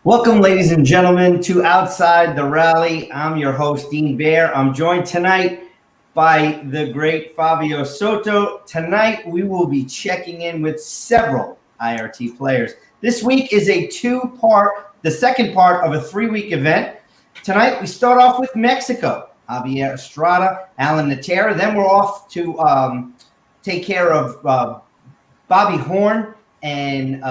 Welcome, ladies and gentlemen, to Outside the Rally. I'm your host, Dean Baer. I'm joined tonight by the great Favio Soto. Tonight, we will be checking in with several IRT players. This week is the second part of a 3-week event. Tonight, we start off with Mexico. Javier Estrada, Alan Natera. Then we're off to take care of Bobby Horn and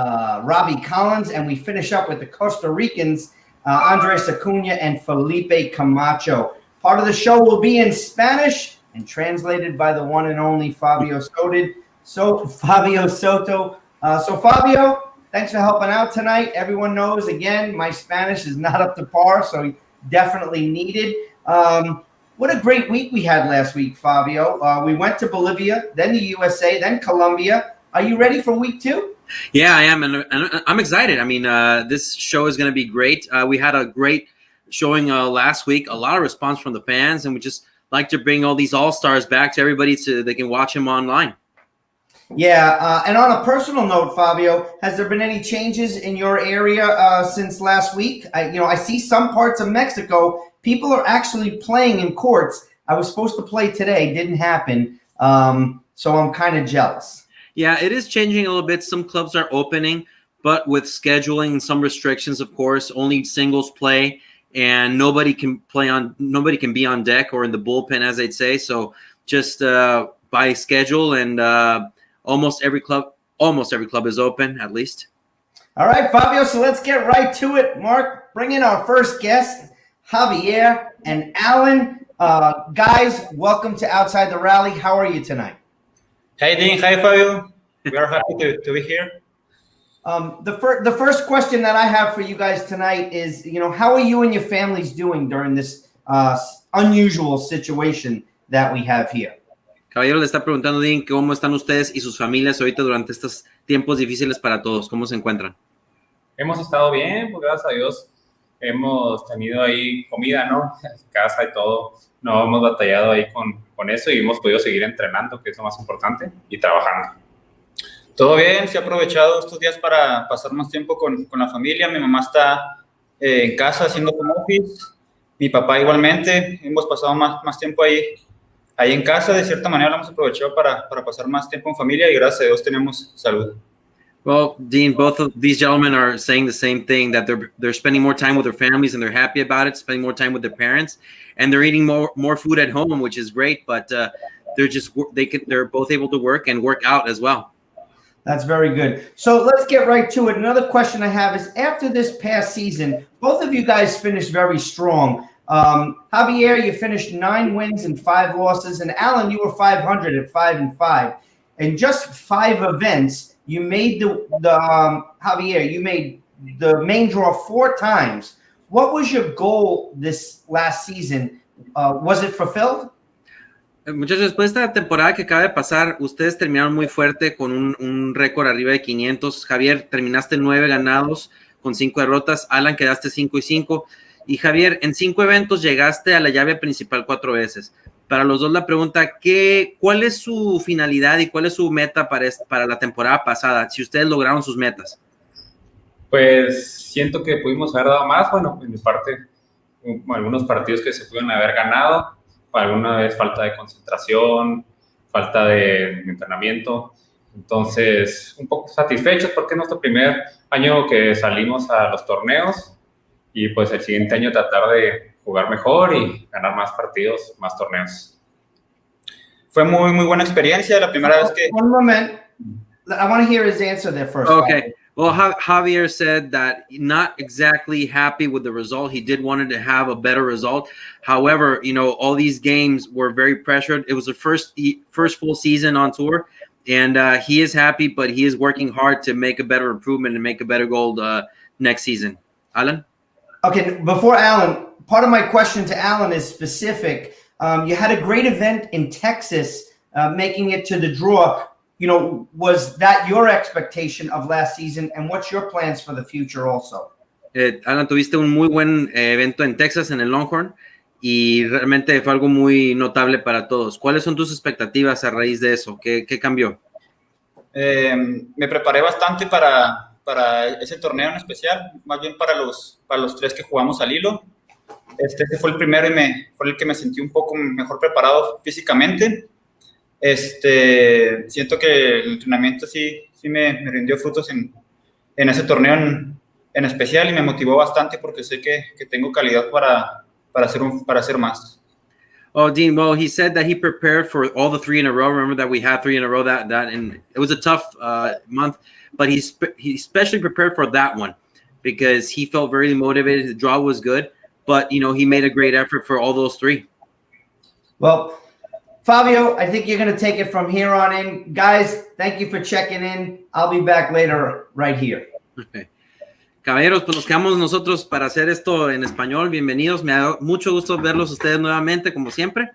Robbie Collins, and we finish up with the Costa Ricans, Andres Acuna and Felipe Camacho. Part of the show will be in Spanish and translated by the one and only Favio Soto. So Favio, thanks for helping out tonight. Everyone knows, again, my Spanish is not up to par, so definitely needed. What a great week we had last week, Favio. We went to Bolivia, then the USA, then Colombia. Are you ready for week 2? Yeah, I am, and I'm excited. I mean, this show is going to be great. We had a great showing last week, a lot of response from the fans, and we just like to bring all these all-stars back to everybody so they can watch them online. Yeah, and on a personal note, Favio, has there been any changes in your area since last week? I see some parts of Mexico, people are actually playing in courts. I was supposed to play today, didn't happen, so I'm kind of jealous. Yeah, it is changing a little bit. Some clubs are opening, but with scheduling and some restrictions, of course, only singles play, and nobody can be on deck or in the bullpen, as they'd say. So just by schedule, and almost every club is open, at least. All right, Favio, so let's get right to it. Mark, bring in our first guest, Javier and Alan. Guys, welcome to Outside the Rally. How are you tonight? Hi, Dean. Hi, Fabio. We are happy to be here. The first question that I have for you guys tonight is, how are you and your families doing during this unusual situation that we have here? Caballero le está preguntando, Dean, ¿cómo están ustedes y sus familias ahorita durante estos tiempos difíciles para todos? ¿Cómo se encuentran? Hemos estado bien, pues gracias a Dios. Hemos tenido ahí comida, ¿no? En casa y todo. No hemos batallado ahí con eso y hemos podido seguir entrenando, que es lo más importante, y trabajando. Todo bien, se ha aprovechado estos días para pasar más tiempo con la familia. Mi mamá está en casa haciendo home office. Mi papá igualmente. Hemos pasado más tiempo ahí en casa. De cierta manera lo hemos aprovechado para pasar más tiempo en familia y gracias a Dios tenemos salud. Well, Dean, both of these gentlemen are saying the same thing, that they're spending more time with their families and they're happy about it, spending more time with their parents, and they're eating more food at home, which is great. But they're both able to work and work out as well. That's very good. So let's get right to it. Another question I have is, after this past season, both of you guys finished very strong. Javier, you finished 9 wins and 5 losses, and Alan, you were 500 at 5-5. In just 5 events, you made Javier, you made the main draw 4 times. What was your goal this last season? Was it fulfilled? Muchachos, después de esta temporada que acaba de pasar, ustedes terminaron muy fuerte con un récord arriba de 500. Javier, terminaste 9 ganados con 5 derrotas. Alan, quedaste 5-5. Y Javier, en 5 eventos llegaste a la llave principal 4 veces. Para los dos la pregunta, ¿cuál es su finalidad y cuál es su meta para la temporada pasada, si ustedes lograron sus metas? Pues siento que pudimos haber dado más. Bueno, en mi parte, algunos partidos que se pudieron haber ganado, alguna vez falta de concentración, falta de entrenamiento. Entonces, un poco satisfechos porque es nuestro primer año que salimos a los torneos y pues el siguiente año tratar de jugar mejor y ganar más partidos, más torneos. Fue muy buena experiencia, la primera vez que... One moment. I want to hear his answer there first. Okay. Well, Javier said that not exactly happy with the result. He did wanted to have a better result. However, all these games were very pressured. It was the first full season on tour, and he is happy, but he is working hard to make a better improvement and make a better goal next season. Alan? Okay, before Alan, part of my question to Alan is specific. You had a great event in Texas, making it to the draw. Was that your expectation of last season, and what's your plans for the future also? Alan, tuviste un muy buen evento en Texas, en el Longhorn, y realmente fue algo muy notable para todos. ¿Cuáles son tus expectativas a raíz de eso? ¿Qué cambió? Me preparé bastante para para ese torneo en especial, más bien para los 3 que jugamos al hilo. Este fue el primero y fue el que me sentí un poco mejor preparado físicamente. Siento que el entrenamiento sí me rindió frutos en ese torneo en especial y me motivó bastante porque sé que tengo calidad para hacer más. Oh, Dean, well, he said that he prepared for all the 3 in a row. Remember that we had 3 in a row and it was a tough month, but he especially prepared for that one because he felt very motivated. The draw was good, but, you know, he made a great effort for all those 3. Well, Favio, I think you're going to take it from here on in. Guys, thank you for checking in. I'll be back later right here. Okay. Caballeros, pues nos quedamos nosotros para hacer esto en español. Bienvenidos, me da mucho gusto verlos ustedes nuevamente, como siempre.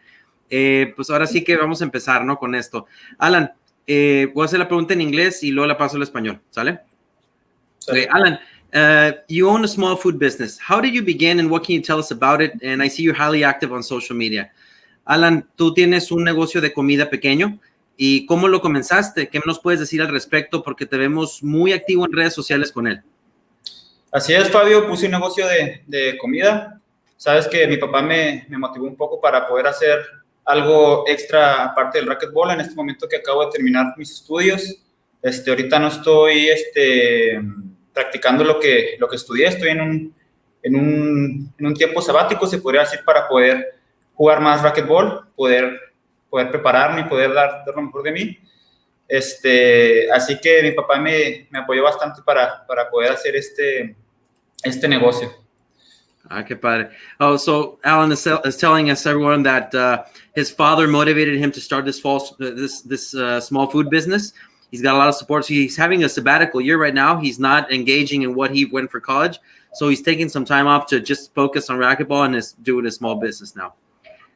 Pues ahora sí que vamos a empezar, ¿no? Con esto. Alan, voy a hacer la pregunta en inglés y luego la paso al español, ¿sale? Okay, Alan, you own a small food business. How did you begin and what can you tell us about it? And I see you're highly active on social media. Alan, tú tienes un negocio de comida pequeño. ¿Y cómo lo comenzaste? ¿Qué nos puedes decir al respecto? Porque te vemos muy activo en redes sociales con él. Así es, Fabio, puse un negocio de comida. Sabes que mi papá me motivó un poco para poder hacer algo extra aparte del racquetball en este momento que acabo de terminar mis estudios. Ahorita no estoy practicando lo que estudié, estoy en un tiempo sabático, se podría decir, para poder jugar más racquetball, poder prepararme y poder dar lo mejor de mí. Así que mi papá me apoyó bastante para poder hacer este negocio. Ah, qué padre. Oh, so Alan is telling us, everyone, that his father motivated him to start this small food business. He's got a lot of support. So he's having a sabbatical year right now. He's not engaging in what he went for college. So he's taking some time off to just focus on racquetball and is doing a small business now.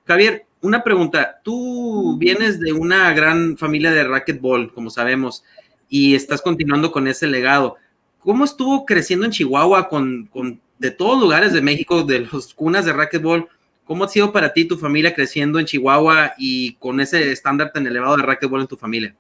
Javier, una pregunta. Tú vienes de una gran familia de racquetball, como sabemos, y estás continuando con ese legado. ¿Cómo estuvo creciendo en Chihuahua de todos lugares de México, de las cunas de racquetball? ¿Cómo ha sido para ti tu familia creciendo en Chihuahua y con ese estándar tan elevado de racquetball en tu familia?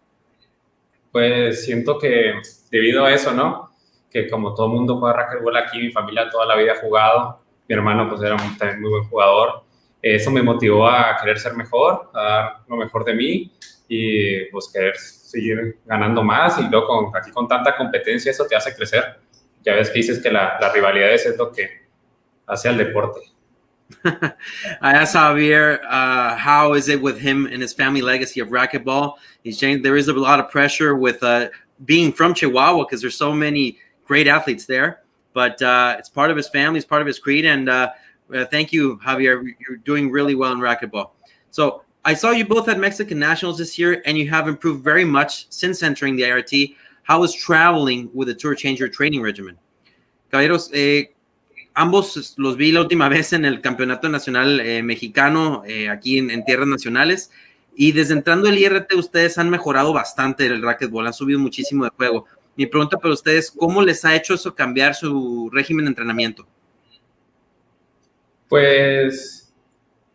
Pues siento que debido a eso, ¿no? Que como todo el mundo juega racquetball aquí, mi familia toda la vida ha jugado. Mi hermano pues era también muy buen jugador. Eso me motivó a querer ser mejor, a dar lo mejor de mí y pues querer seguir ganando más. Y luego aquí con tanta competencia eso te hace crecer. Ya ves que dices que la rivalidad es lo que hace al deporte. I asked Javier how is it with him and his family legacy of racquetball. He's saying there is a lot of pressure with being from Chihuahua because there's so many great athletes there. But it's part of his family, it's part of his creed. And thank you, Javier. You're doing really well in racquetball. So I saw you both at Mexican Nationals this year, and you have improved very much since entering the IRT. How is traveling with the Tour change your training regimen? Caballeros, ambos los vi la última vez en el Campeonato Nacional Mexicano, aquí en tierras nacionales, y desde entrando el IRT ustedes han mejorado bastante el racquetball, han subido muchísimo de juego. Mi pregunta para ustedes, ¿cómo les ha hecho eso cambiar su régimen de entrenamiento? Pues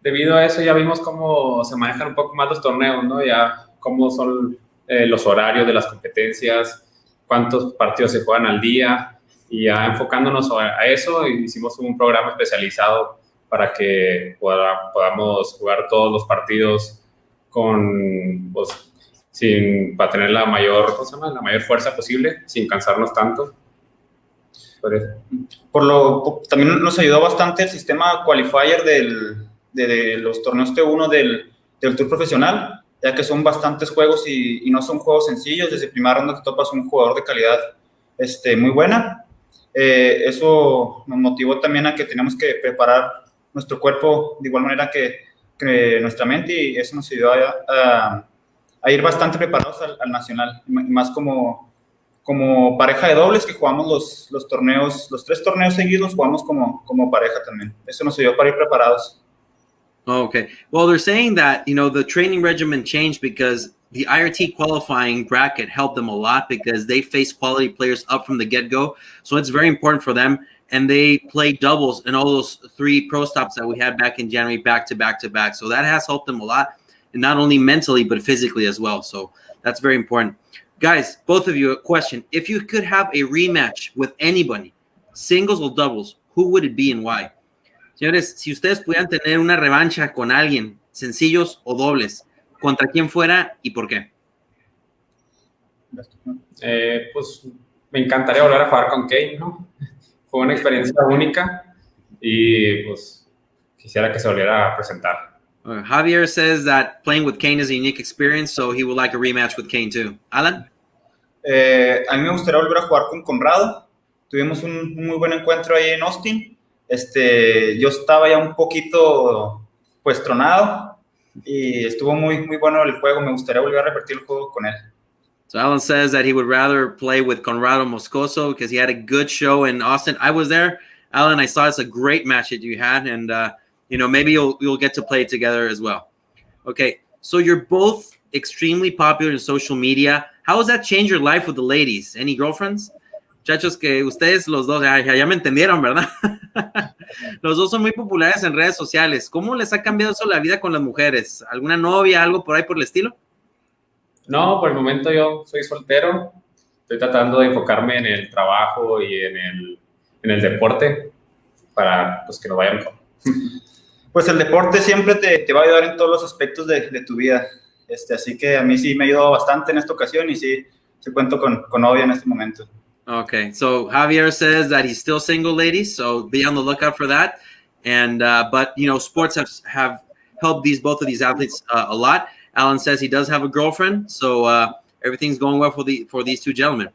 debido a eso ya vimos cómo se manejan un poco más los torneos, ¿no? Ya cómo son los horarios de las competencias, cuántos partidos se juegan al día, y ya enfocándonos a eso hicimos un programa especializado para que podamos jugar todos los partidos para tener la mayor fuerza posible, sin cansarnos tanto. También nos ayudó bastante el sistema qualifier de los torneos T1 del Tour profesional, ya que son bastantes juegos y no son juegos sencillos. Desde primera ronda te topas un jugador de calidad muy buena. Eso nos motivó también a que teníamos que preparar nuestro cuerpo de igual manera que nuestra mente, y eso nos ayudó a ir bastante preparados al nacional, más como pareja de dobles, que jugamos los 3 torneos seguidos, jugamos como pareja también. Eso nos ayudó para ir preparados. Oh, okay. Well, they're saying that, the training regimen changed because the IRT qualifying bracket helped them a lot because they face quality players up from the get-go. So it's very important for them. And they play doubles in all those 3 pro stops that we had back in January, back to back to back. So that has helped them a lot, and not only mentally, but physically as well. So that's very important. Guys, both of you, a question. If you could have a rematch with anybody, singles or doubles, who would it be and why? Señores, si ustedes pudieran tener una revancha con alguien, sencillos o dobles, ¿contra quién fuera y por qué? Pues me encantaría volver a jugar con Kane, ¿no? Fue una experiencia única y pues quisiera que se volviera a presentar. Javier says that playing with Kane is a unique experience, so he would like a rematch with Kane too. Alan? A mí me gustaría volver a jugar con Conrado. Tuvimos un muy buen encuentro ahí en Austin. Yo estaba ya un poquito pues tronado y estuvo muy bueno el juego. Me gustaría volver a repetir el juego con él. So Alan says that he would rather play with Conrado Moscoso because he had a good show in Austin. I was there, Alan. I saw it's a great match that you had, and maybe you'll get to play together as well. Okay, so you're both extremely popular in social media. How has that changed your life with the ladies? Any girlfriends? Muchachos, que ustedes los dos ya me entendieron, ¿verdad? Los dos son muy populares en redes sociales. ¿Cómo les ha cambiado eso la vida con las mujeres? ¿Alguna novia, algo por ahí por el estilo? No, por el momento yo soy soltero. Estoy tratando de enfocarme en el trabajo y en el deporte para pues, que nos vaya mejor. Pues el deporte siempre te va a ayudar en todos los aspectos de tu vida. Así que a mí sí me ha ayudado bastante en esta ocasión y sí cuento con novia en este momento. Okay, so Javier says that he's still single, ladies, so be on the lookout for that. And but sports have helped both of these athletes a lot. Alan says he does have a girlfriend, so everything's going well for these two gentlemen.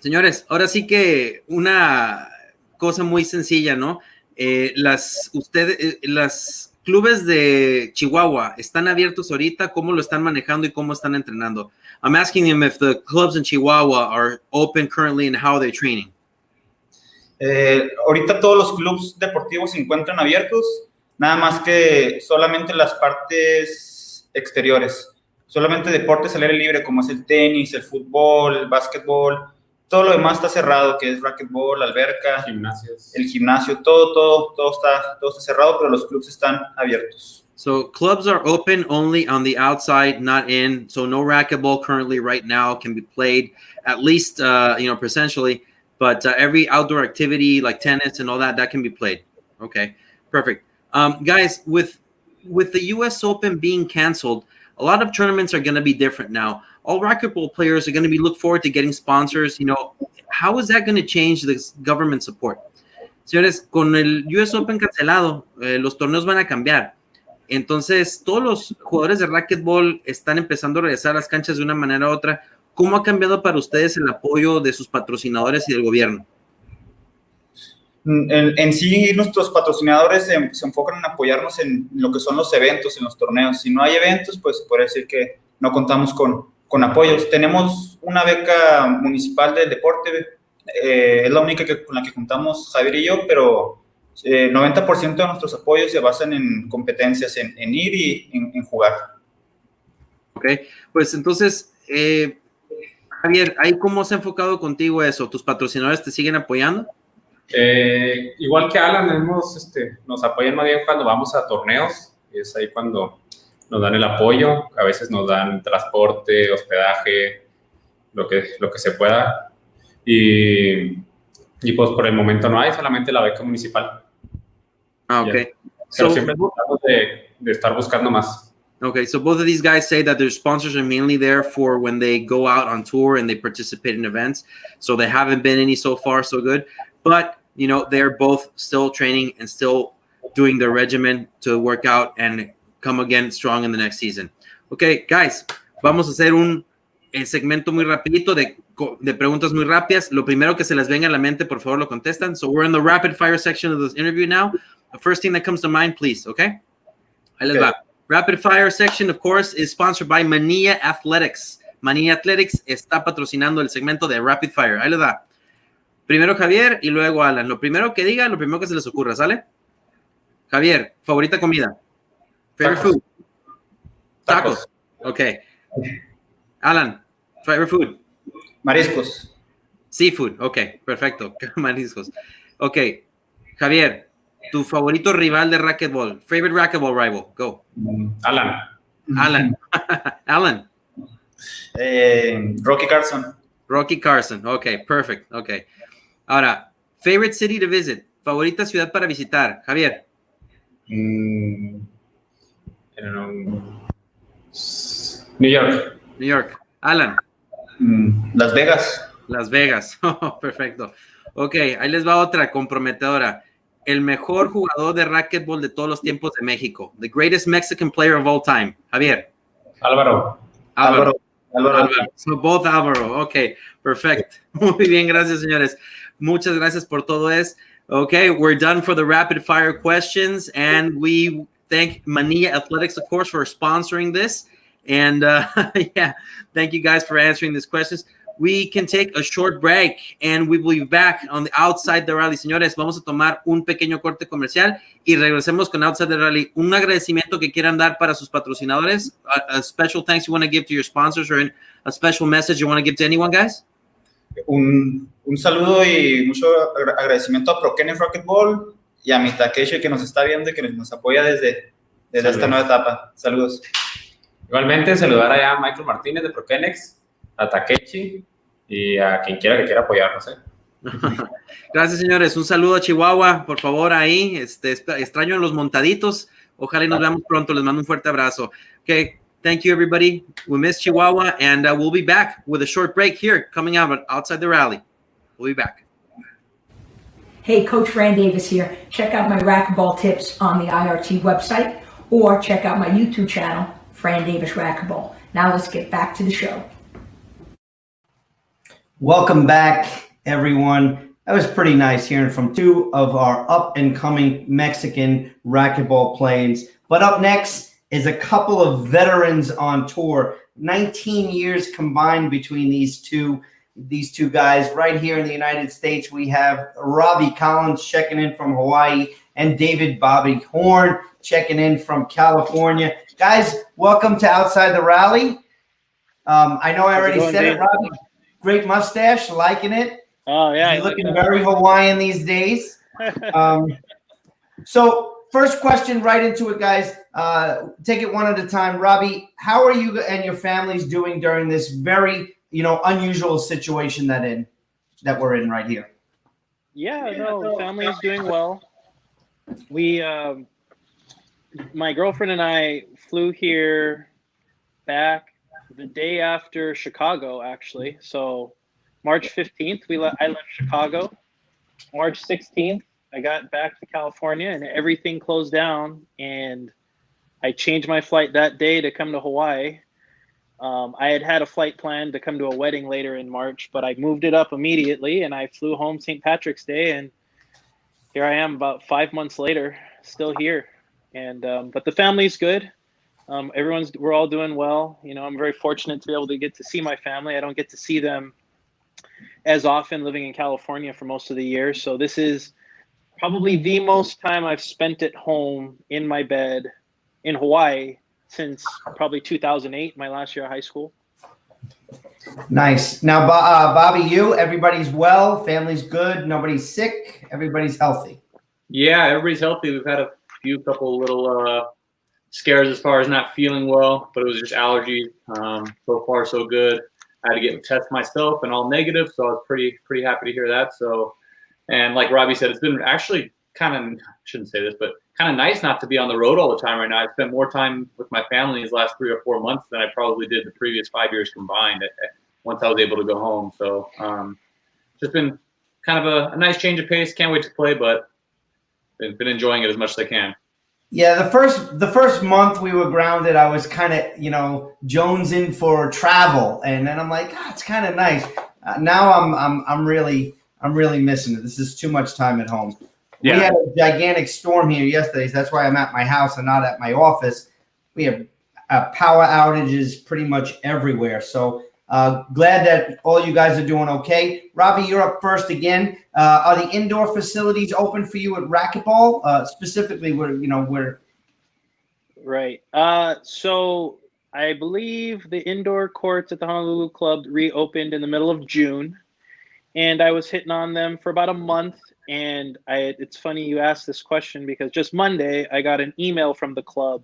Señores, ahora sí que una cosa muy sencilla, ¿no? Las clubes de Chihuahua están abiertos ahorita. ¿Cómo lo están manejando y cómo están entrenando? I'm asking him if the clubs in Chihuahua are open currently and how they're training. Ahorita todos los clubes deportivos se encuentran abiertos, nada más que solamente las partes exteriores. Solamente deportes al aire libre, como es el tenis, el fútbol, el básquetbol. Todo lo demás está cerrado, que es racquetball, alberca, Gimnasios. El gimnasio, todo está cerrado, pero los clubs están abiertos. So clubs are open only on the outside, not in. So no racquetball currently right now can be played, at least presentially. But every outdoor activity like tennis and all that can be played. Okay, perfect. Guys, with the U.S. Open being canceled, a lot of tournaments are going to be different now. All racquetball players are going to be look forward to getting sponsors. How is that going to change this government support? Señores, con el US Open cancelado, los torneos van a cambiar. Entonces, todos los jugadores de racquetball están empezando a regresar a las canchas de una manera u otra. ¿Cómo ha cambiado para ustedes el apoyo de sus patrocinadores y del gobierno? En sí, nuestros patrocinadores se enfocan en apoyarnos en lo que son los eventos, en los torneos. Si no hay eventos, pues puede decir que no contamos con apoyos. Tenemos una beca municipal del deporte, es la única con la que contamos Javier y yo, pero 90% de nuestros apoyos se basan en competencias, en ir y en jugar. Ok, pues entonces, Javier, ¿ahí cómo se ha enfocado contigo eso? ¿Tus patrocinadores te siguen apoyando? Igual que Alan, nos apoyan más bien cuando vamos a torneos, es ahí cuando nos dan el apoyo, a veces nos dan transporte, hospedaje, lo que se pueda, y pues por el momento no hay, solamente la beca municipal. Okay. Pero siempre tratamos de estar buscando más. Okay, so both of these guys say that their sponsors are mainly there for when they go out on tour and they participate in events. So there haven't been any so far, so good. But, they're both still training and still doing their regimen to work out and come again strong in the next season. Okay, guys, vamos a hacer un segmento muy rapidito de preguntas muy rápidas. Lo primero que se les venga a la mente, por favor, lo contestan. So we're in the rapid fire section of this interview now. The first thing that comes to mind, please, okay? Ahí les va. Rapid fire section, of course, is sponsored by Manilla Athletics. Manilla Athletics está patrocinando el segmento de Rapid Fire. Ahí les va. Primero Javier y luego Alan. Lo primero que diga, lo primero que se les ocurra, ¿sale? Javier, favorita comida. Favorite food. Tacos. Okay. Alan, favorite food. Mariscos. Seafood. Okay, perfecto. Mariscos. Okay. Javier, tu favorito rival de racquetball. Favorite racquetball rival. Go. Alan. Alan. Alan. Rocky Carson. Rocky Carson. Okay, perfect. Okay. Ahora, favorite city to visit. Favorita ciudad para visitar. Javier. I don't know. New York. New York. Alan. Las Vegas. Las Vegas. Oh, perfecto. Ok, ahí les va otra comprometedora. El mejor jugador de racquetball de todos los tiempos de México. The greatest Mexican player of all time. Javier. Álvaro. So both Álvaro. Ok, perfect. Muy bien, gracias, señores. Muchas gracias por todo eso. Okay, we're done for the rapid fire questions, and we thank Manilla Athletics, of course, for sponsoring this. And yeah, thank you guys for answering these questions. We can take a short break, and we will be back on the Outside the Rally. Señores, vamos a tomar un pequeño corte comercial y regresemos con Outside the Rally. Un agradecimiento que quieran dar para sus patrocinadores. A special thanks you want to give to your sponsors, or a special message you want to give to anyone, guys? Un saludo y mucho agradecimiento a Pro Kenneth Racquetball y a mi Takeshi que nos está viendo y que nos apoya desde esta nueva etapa. Saludos. Igualmente, saludar allá a Michael Martínez de Prokenex, a Takeshi y a quien quiera que quiera apoyarnos. Gracias, señores. Un saludo a Chihuahua, por favor, ahí. Extraño a los montaditos. Ojalá y nos veamos pronto. Les mando un fuerte abrazo. Okay. Thank you, everybody. We miss Chihuahua, and we'll be back with a short break here coming out Outside the Rally. We'll be back. Hey, Coach Fran Davis here. Check out my racquetball tips on the IRT website, or check out my YouTube channel, Fran Davis Racquetball. Now let's get back to the show. Welcome back, everyone. That was pretty nice hearing from two of our up-and-coming Mexican racquetball players. But up next is a couple of veterans on tour. 19 years combined between these two guys. Right here in the United States, we have Robbie Collins checking in from Hawaii and David Bobby Horn checking in from California. Guys, welcome to Outside the Rally. I know I already said it, Robbie. Great mustache, liking it. Oh, yeah. You're looking very Hawaiian these days. So first question, right into it, guys. Take it one at a time. Robbie, how are you and your families doing during this very, unusual situation that we're in right here? Yeah, no, family is doing well. We, my girlfriend and I flew here back the day after Chicago, actually. So March 15th, I left Chicago. March 16th, I got back to California and everything closed down, and I changed my flight that day to come to Hawaii. I had a flight planned to come to a wedding later in March, but I moved it up immediately and I flew home St. Patrick's Day, and here I am about 5 months later, still here. And but the family's good. We're all doing well. I'm very fortunate to be able to get to see my family. I don't get to see them as often living in California for most of the year. So this is probably the most time I've spent at home in my bed in Hawaii since probably 2008, my last year of high school. Nice. Now, Bobby, everybody's well, family's good, nobody's sick, everybody's healthy. Yeah, everybody's healthy. We've had a couple little scares as far as not feeling well, but it was just allergies. So far, so good. I had to get a test myself and all negative, so I was pretty happy to hear that. So, and like Robbie said, it's been actually kind of, shouldn't say this, but kind of nice not to be on the road all the time right now. I spent more time with my family these last 3 or 4 months than I probably did the previous 5 years combined once I was able to go home. So just been kind of a nice change of pace. Can't wait to play, but been enjoying it as much as I can. Yeah, the first month we were grounded, I was kind of, jonesing for travel, and then I'm like, it's kind of nice. Now I'm really missing it. This is too much time at home. Yeah. We had a gigantic storm here yesterday, so that's why I'm at my house and not at my office. We have power outages pretty much everywhere. So glad that all you guys are doing okay. Robbie, you're up first again. Are the indoor facilities open for you at racquetball? Specifically, where? Right. So I believe the indoor courts at the Honolulu Club reopened in the middle of June, and I was hitting on them for about a month. And it's funny you asked this question because just Monday I got an email from the club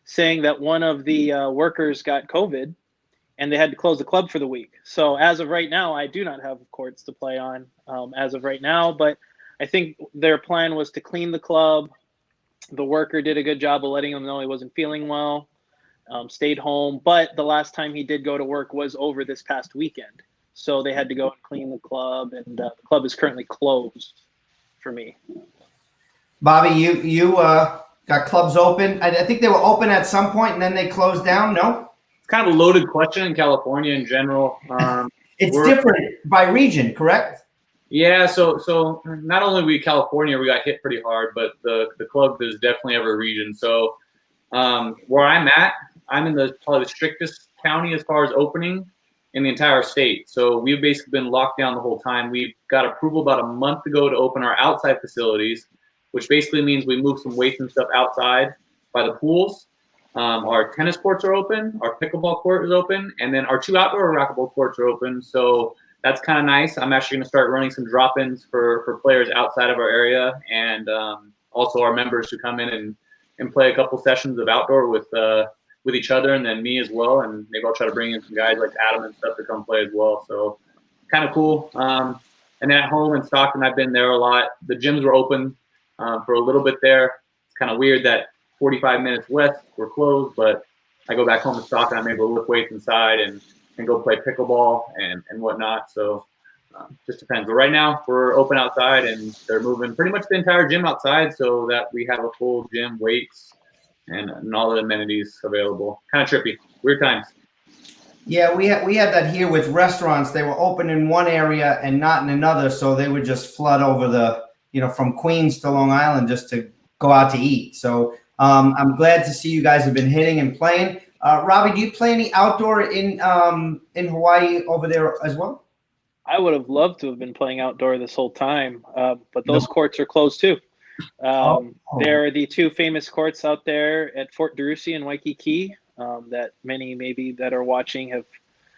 saying that one of the workers got COVID, and they had to close the club for the week. So as of right now, I do not have courts to play on as of right now. But I think their plan was to clean the club. The worker did a good job of letting them know he wasn't feeling well, stayed home. But the last time he did go to work was over this past weekend. So they had to go and clean the club, and the club is currently closed for me. Bobby, you got clubs open. I think they were open at some point and then they closed down. No, It's kind of a loaded question in California in general. it's different by region, correct? Yeah, so not only we California, we got hit pretty hard, but the club is definitely every region. So where I'm at, I'm in probably the strictest county as far as opening in the entire state. So we've basically been locked down the whole time. We got approval about a month ago to open our outside facilities, which basically means we move some weights and stuff outside by the pools. Our tennis courts are open, our pickleball court is open, and then our 2 outdoor racquetball courts are open. So that's kind of nice. I'm actually going to start running some drop-ins for players outside of our area, and also our members who come in and play a couple sessions of outdoor with each other, and then me as well. And maybe I'll try to bring in some guys like Adam and stuff to come play as well. So kind of cool. And then at home in Stockton, I've been there a lot. The gyms were open for a little bit there. It's kind of weird that 45 minutes west were closed, but I go back home to Stockton, I'm able to lift weights inside and go play pickleball and whatnot. So just depends. But right now we're open outside, and they're moving pretty much the entire gym outside so that we have a full gym, weights, and all the amenities available. Kind of trippy, weird times. Yeah, we had that here with restaurants. They were open in one area and not in another, so they would just flood over from Queens to Long Island just to go out to eat. So I'm glad to see you guys have been hitting and playing. Robbie, do you play any outdoor in Hawaii over there as well? I would have loved to have been playing outdoor this whole time, but those courts are closed too. There are the 2 famous courts out there at Fort DeRussy and Waikiki that many maybe that are watching have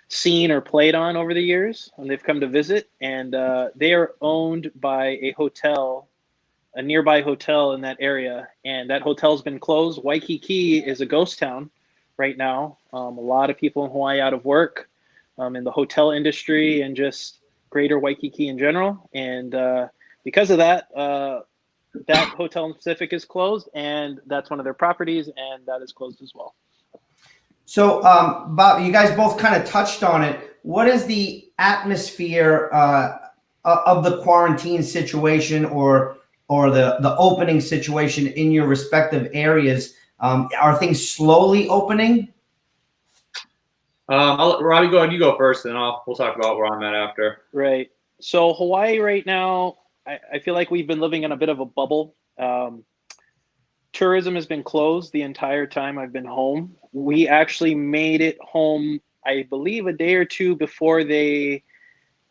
seen or played on over the years, and they've come to visit. And they are owned by a nearby hotel in that area, and that hotel's been closed. Waikiki is a ghost town right now. A lot of people in Hawaii out of work in the hotel industry and just greater Waikiki in general. And because of that, that hotel in Pacific is closed, and that's one of their properties, and that is closed as well. So, Bob, you guys both kind of touched on it. What is the atmosphere of the quarantine situation or the opening situation in your respective areas? Are things slowly opening? I'll let Robbie go ahead. You go first, and we'll talk about where I'm at after. Right. So Hawaii right now, I feel like we've been living in a bit of a bubble. Tourism has been closed the entire time I've been home. We actually made it home, I believe, a day or 2 before they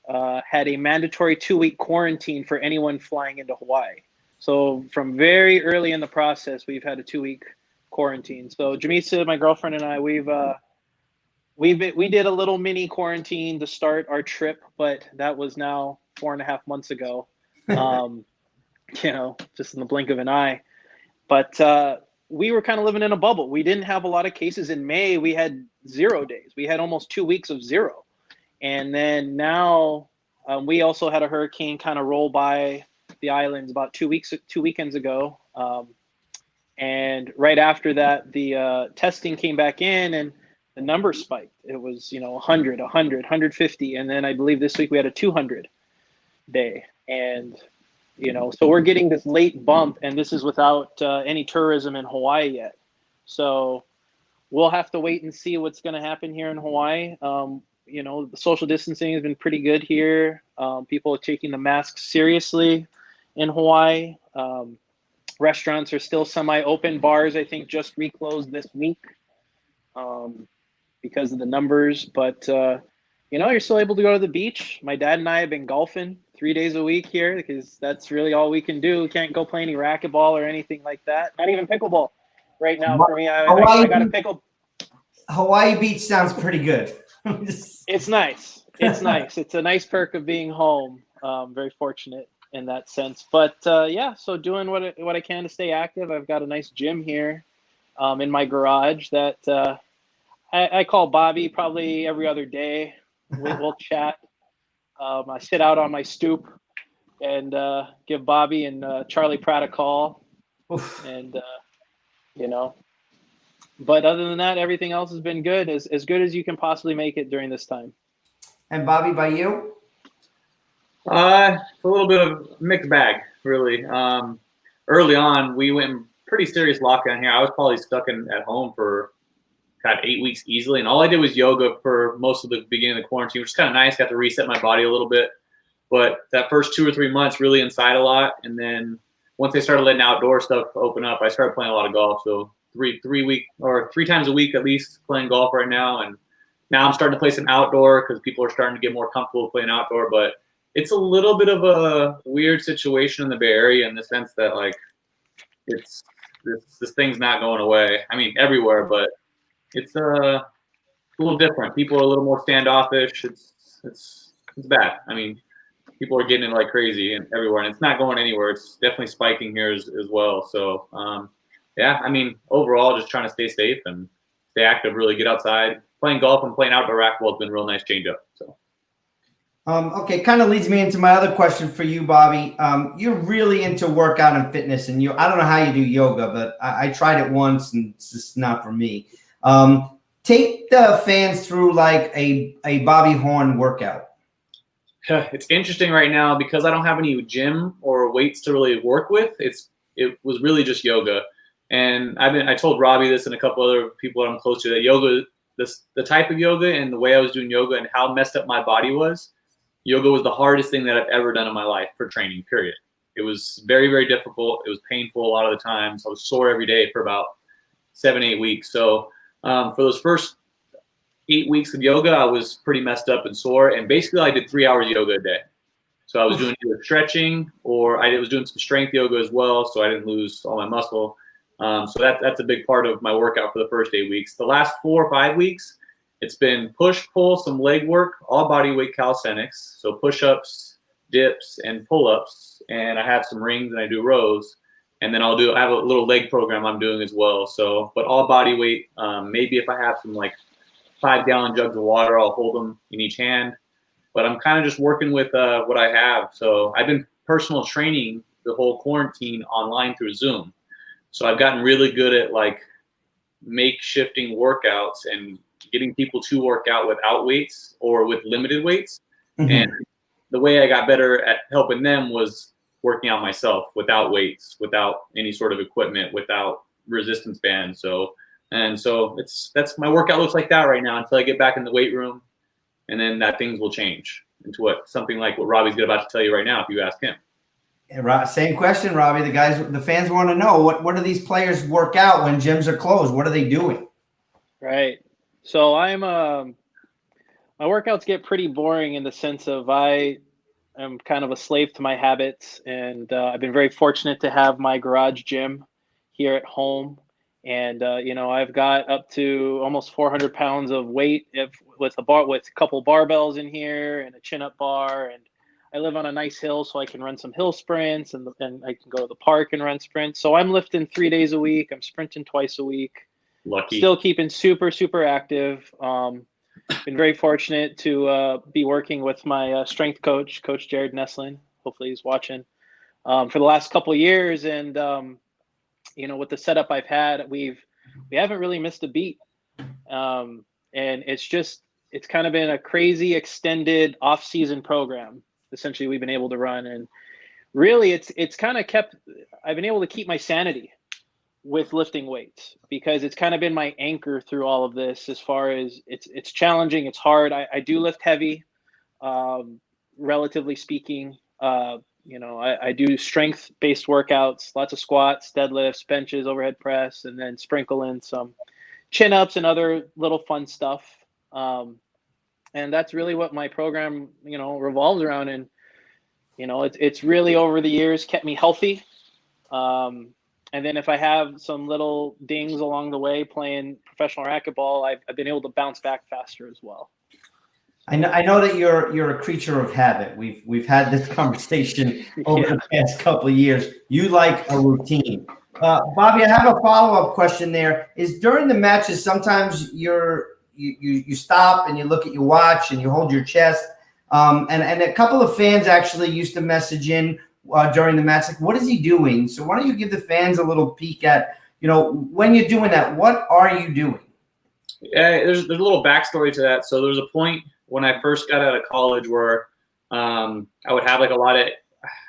had a mandatory 2-week quarantine for anyone flying into Hawaii. So from very early in the process, we've had a 2-week quarantine. So Jamisa, my girlfriend, and I, we did a little mini quarantine to start our trip, but that was now 4.5 months ago. Just in the blink of an eye. But we were kind of living in a bubble. We didn't have a lot of cases in May. We had 0 days. We had almost 2 weeks of 0. And then now we also had a hurricane kind of roll by the islands about 2 weekends ago. And right after that, the testing came back in and the numbers spiked. It was, 100, 150. And then I believe this week we had a 200 day. And so we're getting this late bump, and this is without any tourism in Hawaii yet. So we'll have to wait and see what's going to happen here in Hawaii. The social distancing has been pretty good here. People are taking the masks seriously in Hawaii. Restaurants are still semi-open. Bars, I think, just reclosed this week because of the numbers. But, you're still able to go to the beach. My dad and I have been golfing 3 days a week here because that's really all we can do. We can't go play any racquetball or anything like that. Not even pickleball right now for me. I got a pickle. Hawaii Beach sounds pretty good. It's nice. It's nice. It's a nice perk of being home. Very fortunate in that sense. But so doing what I can to stay active. I've got a nice gym here in my garage that I call Bobby probably every other day. We'll chat. I sit out on my stoop and give Bobby and Charlie Pratt a call. Oof. And, but other than that, everything else has been good, as good as you can possibly make it during this time. And Bobby, by you? It's a little bit of a mixed bag, really. Early on, we went in pretty serious lockdown here. I was probably stuck at home for 8 weeks easily, and all I did was yoga for most of the beginning of the quarantine, which is kind of nice. Got to reset my body a little bit. But that first 2 or 3 months, really inside a lot. And then once they started letting outdoor stuff open up, I started playing a lot of golf. So 3 times a week at least playing golf right now. And now I'm starting to play some outdoor because people are starting to get more comfortable playing outdoor. But it's a little bit of a weird situation in the Bay Area in the sense that this thing's not going away. I mean, everywhere, but it's a little different. People are a little more standoffish. It's bad. I mean, people are getting it like crazy and everywhere, and it's not going anywhere. It's definitely spiking here as well. So, yeah, I mean, overall, just trying to stay safe and stay active, really get outside. Playing golf and playing outdoor racquetball has been a real nice change up. So. Okay, kind of leads me into my other question for you, Bobby. You're really into workout and fitness, and I don't know how you do yoga, but I tried it once, and it's just not for me. Take the fans through like a Bobby Horn workout. It's interesting right now because I don't have any gym or weights to really work with. It was really just yoga, and I told Robbie this and a couple other people that I'm close to that yoga, the type of yoga and the way I was doing yoga and how messed up my body was. Yoga was the hardest thing that I've ever done in my life for training, period. It was very, very difficult. It was painful a lot of the times. I was sore every day for about 7-8 weeks. So for those first 8 weeks of yoga, I was pretty messed up and sore. And basically, I did 3 hours yoga a day. So I was doing either stretching or I was doing some strength yoga as well, so I didn't lose all my muscle. So that's a big part of my workout for the first 8 weeks. The last 4 or 5 weeks, it's been push, pull, some leg work, all body weight calisthenics. So push-ups, dips, and pull-ups. And I have some rings and I do rows. And then I have a little leg program I'm doing as well. So, but all body weight. Maybe if I have some 5-gallon jugs of water, I'll hold them in each hand. But I'm kind of just working with what I have. So I've been personal training the whole quarantine online through Zoom. So I've gotten really good at makeshifting workouts and getting people to work out without weights or with limited weights. Mm-hmm. And the way I got better at helping them was working out myself without weights, without any sort of equipment, without resistance bands. So that's my workout looks like that right now until I get back in the weight room, and then that things will change into something like what Robbie's about to tell you right now if you ask him. Same question, Robbie. The fans want to know what do these players work out when gyms are closed? What are they doing? Right. So my workouts get pretty boring in the sense of I am kind of a slave to my habits, and I've been very fortunate to have my garage gym here at home. And I've got up to almost 400 pounds of weight with a couple barbells in here and a chin-up bar. And I live on a nice hill, so I can run some hill sprints, and I can go to the park and run sprints. So I'm lifting 3 days a week. I'm sprinting twice a week. Lucky. Still keeping super, super active. Been very fortunate to be working with my strength coach, Coach Jared Neslin. Hopefully he's watching for the last couple of years. And, with the setup I've had, we haven't really missed a beat. And it's kind of been a crazy extended off-season program. Essentially, we've been able to run. And really, it's kind of I've been able to keep my sanity with lifting weights because it's kind of been my anchor through all of this. As far as it's challenging, it's hard. I do lift heavy, relatively speaking. I do strength-based workouts, lots of squats, deadlifts, benches, overhead press, and then sprinkle in some chin-ups and other little fun stuff. And that's really what my program, revolves around. And, it's really over the years kept me healthy. And then if I have some little dings along the way playing professional racquetball, I've been able to bounce back faster as well. I know that you're a creature of habit. We've had this conversation over the past couple of years. You like a routine. Bobby, I have a follow-up question there. Is during the matches, sometimes you're you stop and you look at your watch and you hold your chest. And a couple of fans actually used to message in during the match, like, what is he doing? So why don't you give the fans a little peek at, when you're doing that, what are you doing? Yeah, there's a little backstory to that. So there was a point when I first got out of college where I would have like a lot of,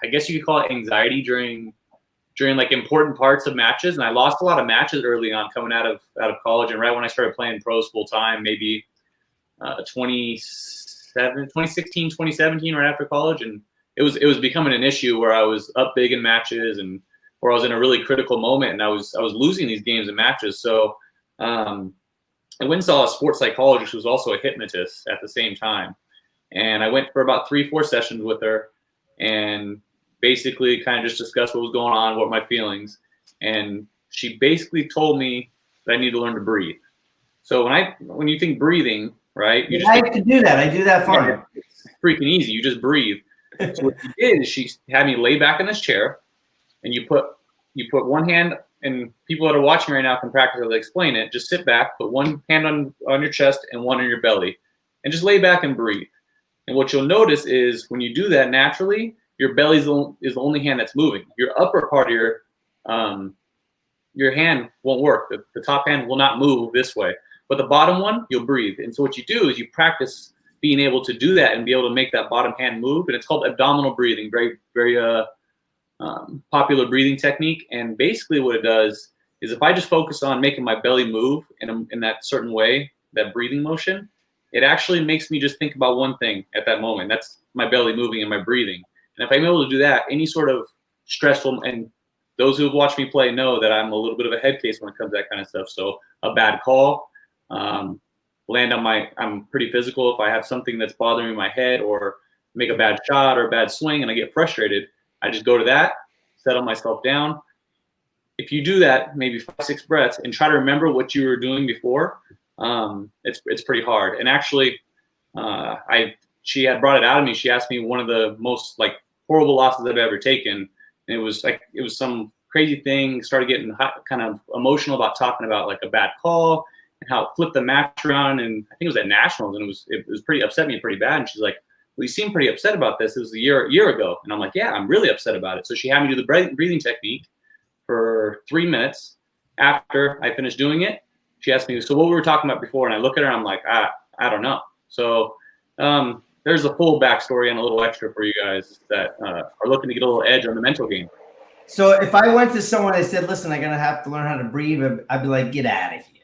I guess you could call it anxiety during like important parts of matches. And I lost a lot of matches early on coming out of college. And right when I started playing pros full time, maybe 2016, 2017, right after college. And it was becoming an issue where I was up big in matches and where I was in a really critical moment and I was losing these games and matches. So I went and saw a sports psychologist who was also a hypnotist at the same time. And I went for about 3-4 sessions with her and basically kind of just discussed what was going on, what my feelings. And she basically told me that I need to learn to breathe. So when you think breathing, right? I have to do that. I do that fine. It's freaking easy. You just breathe. So what she did is she had me lay back in this chair and you put one hand, and people that are watching right now can practice as I explain it. Just sit back, put one hand on your chest and one on your belly, and just lay back and breathe. And what you'll notice is when you do that naturally, your belly is the only hand that's moving. Your upper part of your hand won't work. The top hand will not move this way, but the bottom one, you'll breathe. And so what you do is you practice being able to do that and be able to make that bottom hand move. And it's called abdominal breathing. Very, very popular breathing technique. And basically what it does is if I just focus on making my belly move in that certain way, that breathing motion, it actually makes me just think about one thing at that moment. That's my belly moving and my breathing. And if I'm able to do that, any sort of stressful, and those who have watched me play know that I'm a little bit of a head case when it comes to that kind of stuff. So a bad call, I'm pretty physical. If I have something that's bothering my head or make a bad shot or a bad swing and I get frustrated, I just go to that, settle myself down. If you do that, maybe 5-6 breaths and try to remember what you were doing before, it's pretty hard. And actually, she had brought it out of me. She asked me one of the most like horrible losses I've ever taken. And it was some crazy thing. Started getting kind of emotional about talking about like a bad call and how it flipped the match around. And I think it was at Nationals, and it was pretty upset me pretty bad. And she's like, "Well, you seem pretty upset about this. It was a year ago." And I'm like, "Yeah, I'm really upset about it." So she had me do the breathing technique for 3 minutes. After I finished doing it, she asked me, "So what we were talking about before?" And I look at her and I'm like, I don't know. So there's a full backstory and a little extra for you guys that are looking to get a little edge on the mental game. So if I went to someone and said, "Listen, I'm gonna have to learn how to breathe," I'd be like, "Get out of here."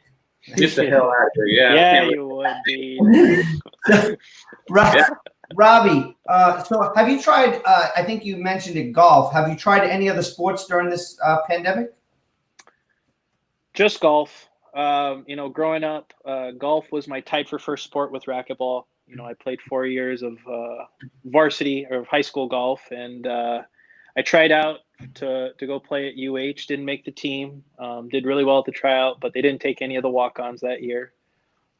Get the hell out of here. Yeah, you would be. Robbie, so have you tried, I think you mentioned it, golf. Have you tried any other sports during this pandemic? Just golf. Growing up, golf was my tied for first sport with racquetball. I played 4 years of varsity or high school golf, and I tried out to go play at UH. Didn't make the team. Did really well at the tryout, but they didn't take any of the walk-ons that year.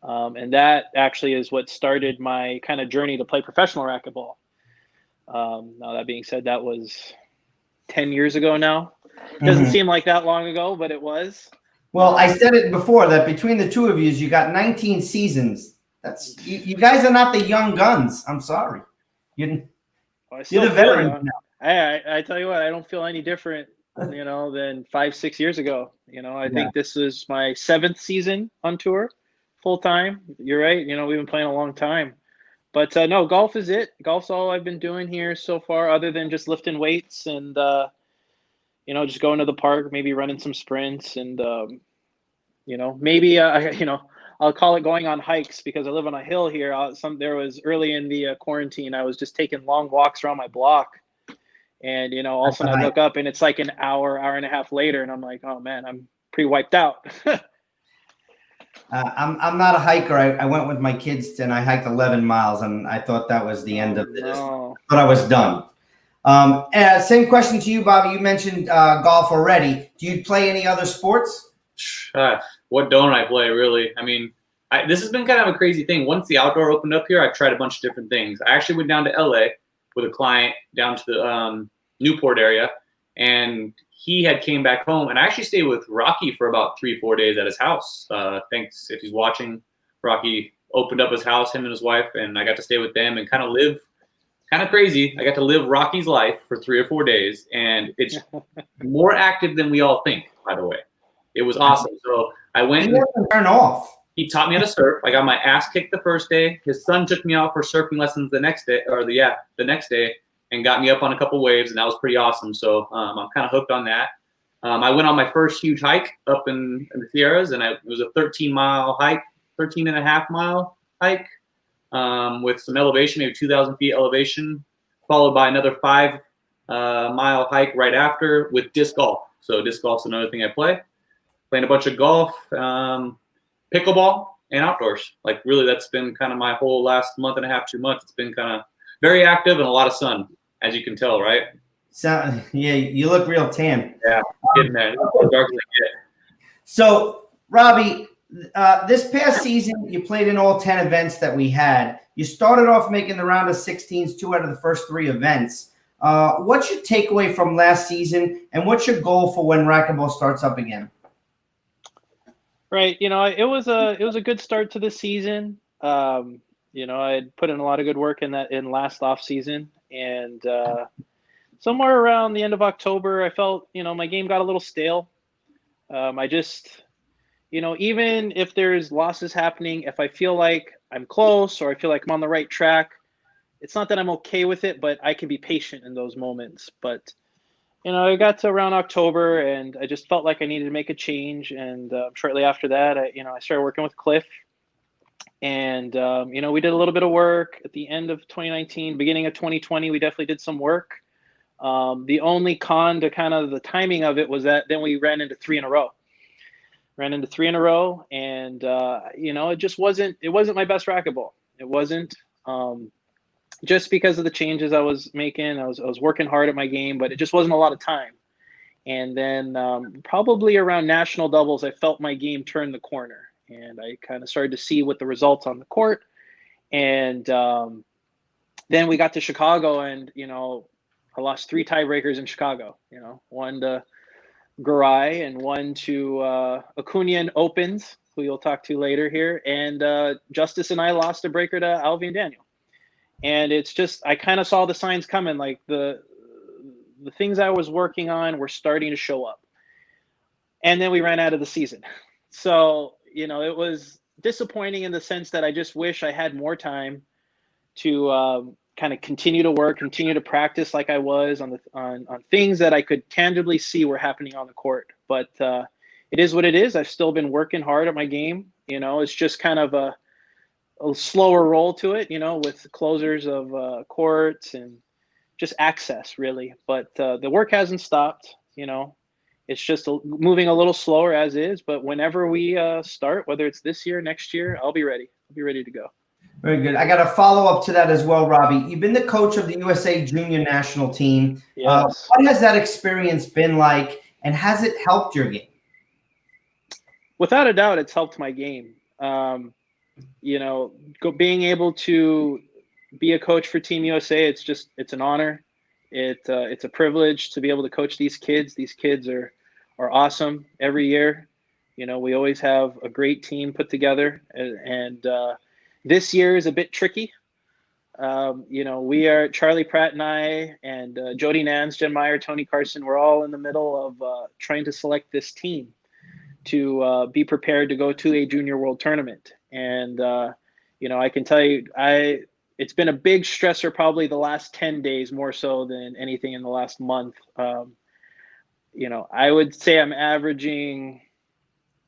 And that actually is what started my kind of journey to play professional racquetball. Now, that being said, that was 10 years ago now. Doesn't seem like that long ago, but it was. Well, I said it before that between the two of you got 19 seasons. That's you guys are not the young guns. I'm sorry. You're the veterans now. I tell you what, I don't feel any different, than 5-6 years ago. I think this is my 7th season on tour, full time. You're right. We've been playing a long time, but no, golf is it. Golf's all I've been doing here so far, other than just lifting weights and just going to the park, maybe running some sprints, and maybe I'll call it going on hikes because I live on a hill here. There was early in the quarantine, I was just taking long walks around my block. And, all of a sudden I look up and it's like an hour and a half later. And I'm like, oh man, I'm pretty wiped out. I'm not a hiker. I went with my kids and I hiked 11 miles and I thought that was the end of this, but I was done. Same question to you, Bobby. You mentioned golf already. Do you play any other sports? What don't I play, really? I mean, this has been kind of a crazy thing. Once the outdoor opened up here, I've tried a bunch of different things. I actually went down to LA with a client down to the Newport area, and he had came back home, and I actually stayed with Rocky for about 3-4 days at his house. Thanks if he's watching. Rocky opened up his house, him and his wife, and I got to stay with them and kind of live kind of crazy. I got to live Rocky's life for 3 or 4 days, and it's more active than we all think, by the way. It was awesome. So I went He doesn't turn off. He taught me how to surf. I got my ass kicked the first day. His son took me out for surfing lessons the next day, the next day, and got me up on a couple waves, and that was pretty awesome. So I'm kind of hooked on that. I went on my first huge hike up in the Sierras, and it was a 13-mile hike, 13.5-mile hike with some elevation, maybe 2,000 feet elevation, followed by another 5-mile hike right after with disc golf. So disc golf's another thing I play. Playing a bunch of golf, pickleball, and outdoors. Like really, that's been kind of my whole last month and a half, 2 months. It's been kind of very active and a lot of sun, as you can tell, right? So, yeah, you look real tan. Yeah, getting there. So, Robbie, this past season, you played in all 10 events that we had. You started off making the round of 16s, 2 out of the first 3 events. What's your takeaway from last season, and what's your goal for when racquetball starts up again? Right. It was a good start to the season. I had put in a lot of good work in last off season, and somewhere around the end of October, I felt, my game got a little stale. I just, even if there's losses happening, if I feel like I'm close or I feel like I'm on the right track, it's not that I'm okay with it, but I can be patient in those moments. But I got to around October, and I just felt like I needed to make a change. And shortly after that, I started working with Cliff. And, we did a little bit of work at the end of 2019, beginning of 2020. We definitely did some work. The only con to kind of the timing of it was that then we ran into 3 in a row. And, it just wasn't my best racquetball. It wasn't. Just because of the changes I was making. I was working hard at my game, but it just wasn't a lot of time. And then probably around national doubles, I felt my game turn the corner, and I kind of started to see what the results on the court. And then we got to Chicago, and I lost 3 tiebreakers in Chicago. One to Garay and one to Acunian Opens, who you'll talk to later here, and Justice and I lost a breaker to Alvin Daniel. And it's just, I kind of saw the signs coming, like the things I was working on were starting to show up. And then we ran out of the season. So, it was disappointing in the sense that I just wish I had more time to kind of continue to work, continue to practice like I was on things that I could tangibly see were happening on the court. But it is what it is. I've still been working hard at my game. It's just kind of a slower roll to it, with closers of courts and just access, really. But the work hasn't stopped. It's just moving a little slower as is. But whenever we start, whether it's this year, next year, I'll be ready. I'll be ready to go. Very good. I got a follow-up to that as well, Robbie. You've been the coach of the USA Junior National Team. Yes. What has that experience been like, and has it helped your game? Without a doubt, it's helped my game. Being able to be a coach for Team USA, it's an honor. It's a privilege to be able to coach these kids. These kids are awesome every year. We always have a great team put together, and this year is a bit tricky. We are, Charlie Pratt and I, and Jody Nance, Jen Meyer, Tony Carson, we're all in the middle of trying to select this team to be prepared to go to a junior world tournament. And, I can tell you, it's been a big stressor probably the last 10 days, more so than anything in the last month. I would say I'm averaging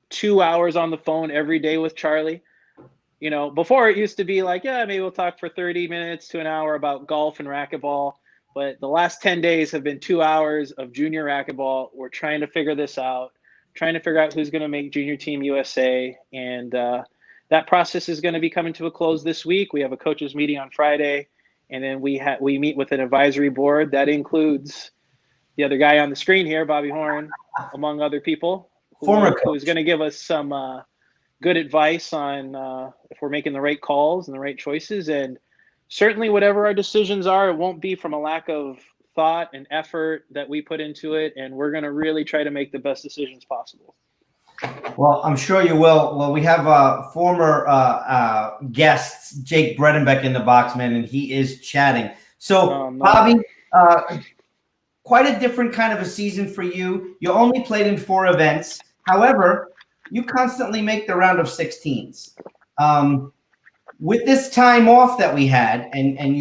2 hours on the phone every day with Charlie. Before it used to be like, yeah, maybe we'll talk for 30 minutes to an hour about golf and racquetball. But the last 10 days have been 2 hours of junior racquetball. We're trying to figure this out, trying to figure out who's going to make Junior Team USA. And that process is going to be coming to a close this week. We have a coaches meeting on Friday, and then we meet with an advisory board that includes the other guy on the screen here, Bobby Horn, among other people, who's going to give us some good advice on if we're making the right calls and the right choices. And certainly whatever our decisions are, it won't be from a lack of thought and effort that we put into it. And we're going to really try to make the best decisions possible. Well, I'm sure you will. Well, we have former guests, Jake Bredenbeck, in the box, man, and he is chatting. So, Oh, no. Bobby, quite a different kind of a season for you. You only played in 4 events. However, you constantly make the round of 16s. With this time off that we had, and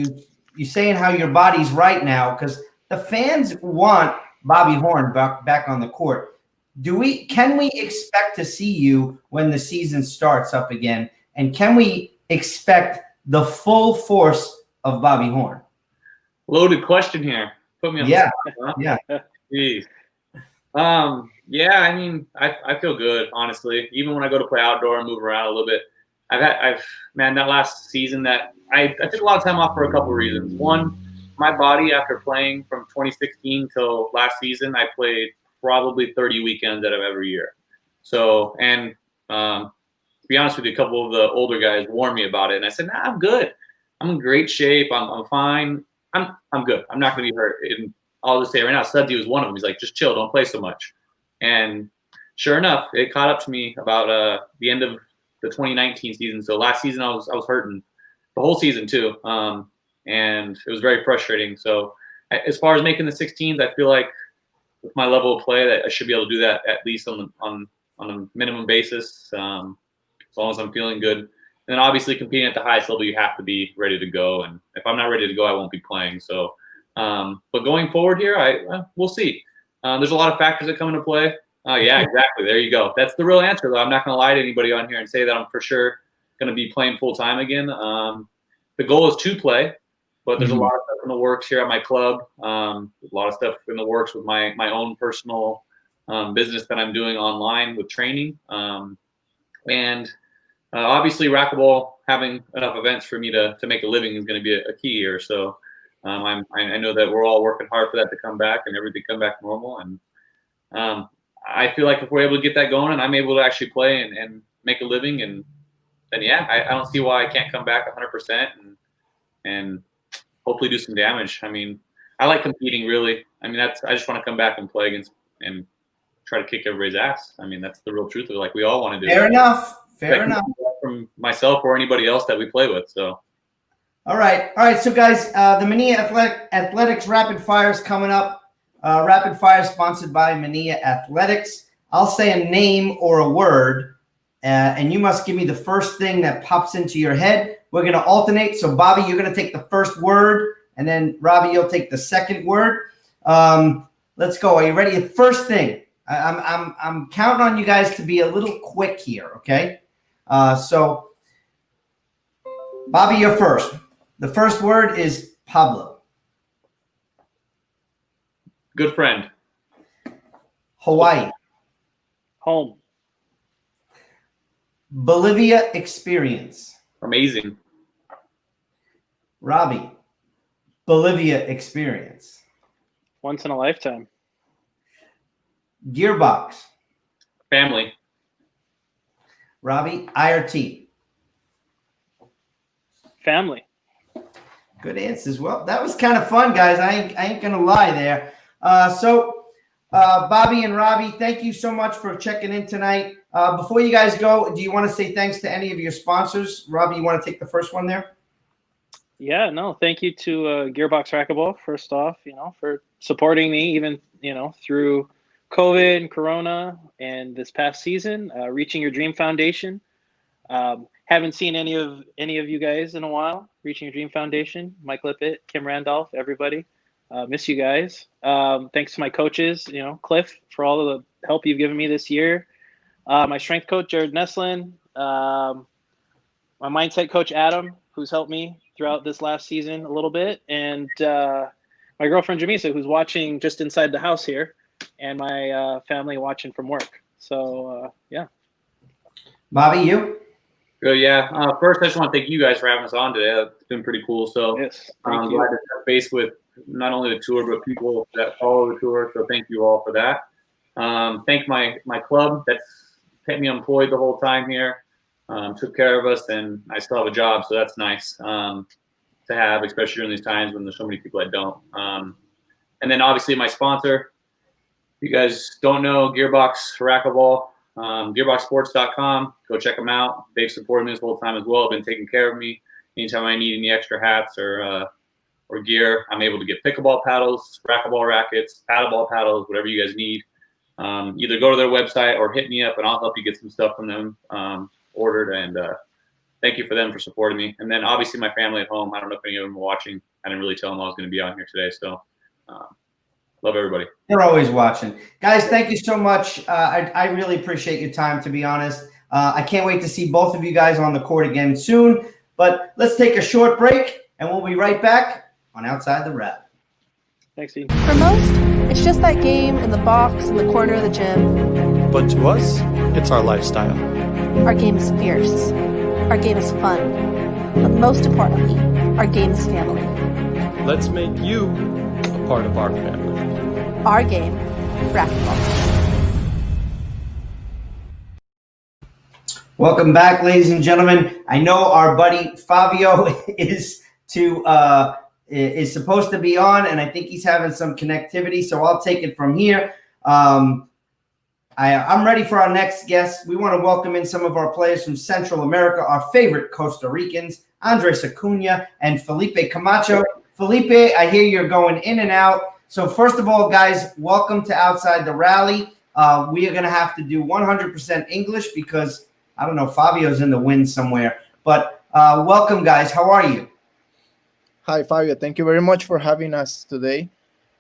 you saying how your body's right now, because the fans want Bobby Horn back on the court. Can we expect to see you when the season starts up again? And can we expect the full force of Bobby Horn? Loaded question here. Put me on the spot, huh? Yeah. Jeez. Yeah, I mean, I feel good, honestly. Even when I go to play outdoor and move around a little bit. Man, that last season that I took a lot of time off for a couple of reasons. One, my body after playing from 2016 till last season, I played probably 30 weekends out of every year. So, and to be honest with you, a couple of the older guys warned me about it, and I said, "Nah, I'm good. I'm in great shape. I'm fine. I'm good. I'm not going to be hurt." And I'll just say right now, Sudsy was one of them. He's like, "Just chill. Don't play so much." And sure enough, it caught up to me about the end of the 2019 season. So last season I was hurting the whole season too, and it was very frustrating. So as far as making the 16s, I feel like with my level of play that I should be able to do that at least on a minimum basis, as long as I'm feeling good. And then obviously competing at the highest level, you have to be ready to go. And if I'm not ready to go, I won't be playing. So, but going forward here, we'll see. There's a lot of factors that come into play. Yeah, exactly. There you go. That's the real answer, though. I'm not going to lie to anybody on here and say that I'm for sure going to be playing full time again. The goal is to play, but there's a lot of stuff in the works here at my club. A lot of stuff in the works with my own personal business that I'm doing online with training. And obviously, racquetball, having enough events for me to make a living is going to be a key here. So I know that we're all working hard for that to come back and everything come back normal. And I feel like if we're able to get that going and I'm able to actually play and make a living, and then yeah, I don't see why I can't come back 100% and hopefully do some damage. I mean, I like competing, really. I mean, I just want to come back and play against and try to kick everybody's ass. I mean, that's the real truth of it. Like we all want to do. Fair enough. Fair enough. From myself or anybody else that we play with. So. All right. So guys, the Mania Athletics Rapid Fire is coming up. Rapid Fire sponsored by Mania Athletics. I'll say a name or a word, and you must give me the first thing that pops into your head. We're going to alternate. So, Bobby, you're going to take the first word, and then Robbie, you'll take the second word. Let's go. Are you ready? The first thing. I'm counting on you guys to be a little quick here, okay? So, Bobby, you're first. The first word is Pablo. Good friend. Hawaii. Home. Bolivia experience. Amazing. Robbie. Bolivia experience. Once in a lifetime. Gearbox. Family. Robbie. IRT. Family. Good answers. Well, that was kind of fun, guys. I ain't gonna lie there. So, Bobby and Robbie, thank you so much for checking in tonight. Before you guys go, do you want to say thanks to any of your sponsors? Robbie, you want to take the first one there? Yeah, no, thank you to Gearbox Racquetball, first off, for supporting me even, through COVID and Corona and this past season, Reaching Your Dream Foundation. Haven't seen any of you guys in a while. Reaching Your Dream Foundation, Mike Lippett, Kim Randolph, everybody. Miss you guys. Thanks to my coaches, Cliff, for all of the help you've given me this year. My strength coach, Jared Neslin. My mindset coach, Adam, who's helped me throughout this last season a little bit. And my girlfriend, Jamisa, who's watching just inside the house here. And my family watching from work. So, yeah. Bobby, you? Good, yeah. First, I just want to thank you guys for having us on today. It's been pretty cool. So yes, I'm glad to touch base with not only the tour, but people that follow the tour. So thank you all for that. Thank my club that's kept me employed the whole time here, took care of us, and I still have a job. So that's nice to have, especially during these times when there's so many people that don't. And then obviously my sponsor, you guys don't know, Gearbox Racquetball. Gearboxsports.com. Go check them out. They've supported me this whole time as well. Been taking care of me. Anytime I need any extra hats or gear, I'm able to get pickleball paddles, racquetball rackets, paddleball paddles, whatever you guys need. Either go to their website or hit me up, and I'll help you get some stuff from them ordered. And thank you for them for supporting me. And then obviously my family at home. I don't know if any of them are watching. I didn't really tell them I was going to be on here today. So love everybody. They're always watching. Guys, thank you so much. I really appreciate your time, to be honest. I can't wait to see both of you guys on the court again soon. But let's take a short break, and we'll be right back on Outside the Rally. Thanks, Steve. For most, it's just that game in the box in the corner of the gym. But to us, it's our lifestyle. Our game is fierce. Our game is fun. But most importantly, our game is family. Let's make you a part of our family. Our game, racquetball. Welcome back, ladies and gentlemen. I know our buddy Favio is supposed to be on, and I think he's having some connectivity, so I'll take it from here. I'm ready for our next guest. We want to welcome in some of our players from Central America, our favorite Costa Ricans, Andres Acuna and Felipe Camacho. Felipe, I hear you're going in and out. So first of all, guys, welcome to Outside the Rally. We are going to have to do 100% English because, I don't know, Fabio's in the wind somewhere. But welcome, guys. How are you? Hi, Favio. Thank you very much for having us today.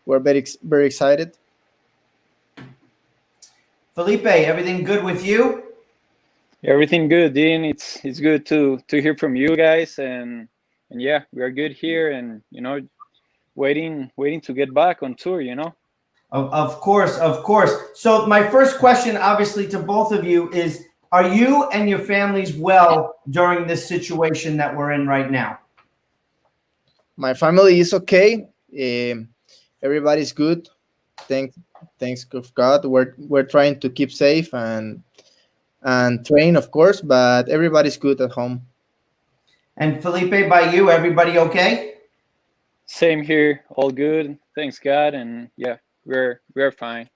We're very excited. Felipe, everything good with you? Everything good, Dean. It's good to hear from you guys, and yeah, we are good here, and waiting to get back on tour. Of course. So my first question, obviously, to both of you is: are you and your families well during this situation that we're in right now? My family is okay. Everybody's good. Thanks of God. We're trying to keep safe and train, of course, but everybody's good at home. And Felipe, by you, everybody okay? Same here, all good. Thanks God, and yeah, we're fine.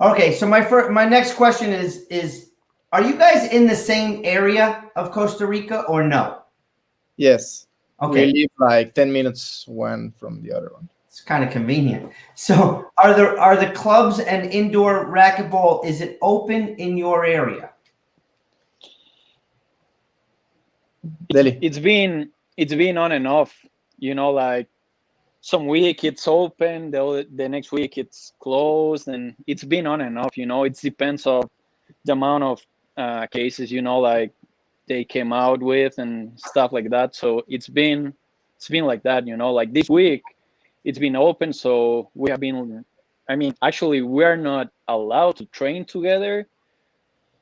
Okay, so my next question is are you guys in the same area of Costa Rica or no? Yes. Okay. We live like 10 minutes one from the other one. It's kind of convenient. So are the clubs and indoor racquetball, is it open in your area? It's been on and off, like some week it's open, the next week it's closed, and it's been on and off, it depends on the amount of cases, like they came out with and stuff like that. So it's been like that, like this week it's been open. So we have been, actually we're not allowed to train together.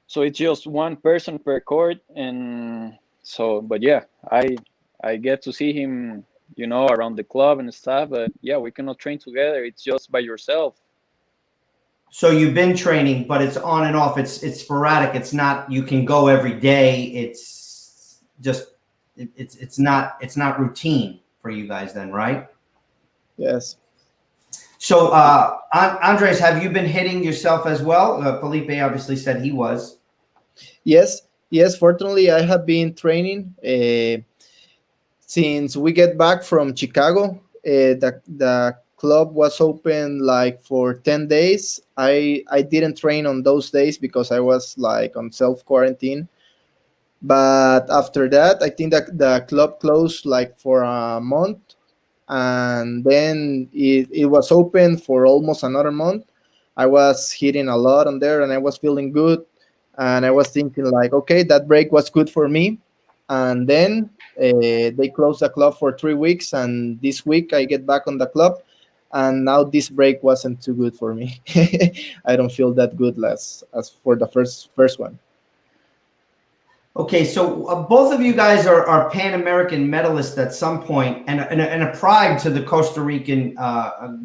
So it's just one person per court. And so, but yeah, I get to see him, around the club and stuff, but yeah, we cannot train together. It's just by yourself. So you've been training, but it's on and off. It's sporadic. It's not, you can go every day. It's just, it's not routine for you guys then, right? Yes. So, Andres, have you been hitting yourself as well? Felipe obviously said he was. Yes. Fortunately, I have been training since we get back from Chicago. The club was open like for 10 days. I didn't train on those days because I was like on self-quarantine. But after that, I think that the club closed like for a month. And then it was open for almost another month. I was hitting a lot on there and I was feeling good. And I was thinking like, okay, that break was good for me. And then they closed the club for 3 weeks. And this week I get back on the club. And now this break wasn't too good for me. I don't feel that good as for the first one. Okay, so both of you guys are Pan American medalists at some point, and a pride to the Costa Rican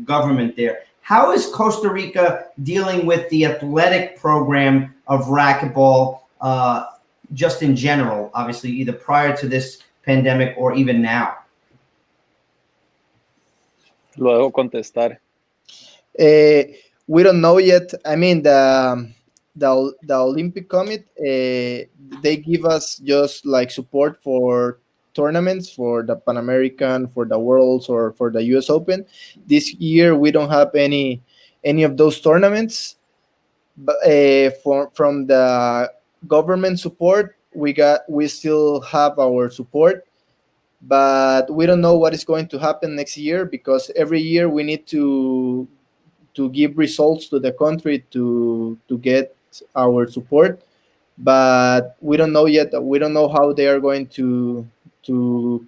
government there. How is Costa Rica dealing with the athletic program of racquetball, just in general, obviously, either prior to this pandemic or even now? Lo debo contestar. We don't know yet. I mean, the the Olympic Committee, they give us just like support for tournaments, for the Pan American, for the Worlds, or for the US Open. This year we don't have any of those tournaments, but from the government support, we still have our support, but we don't know what is going to happen next year, because every year we need to give results to the country to get our support, but we don't know yet. We don't know how they are going to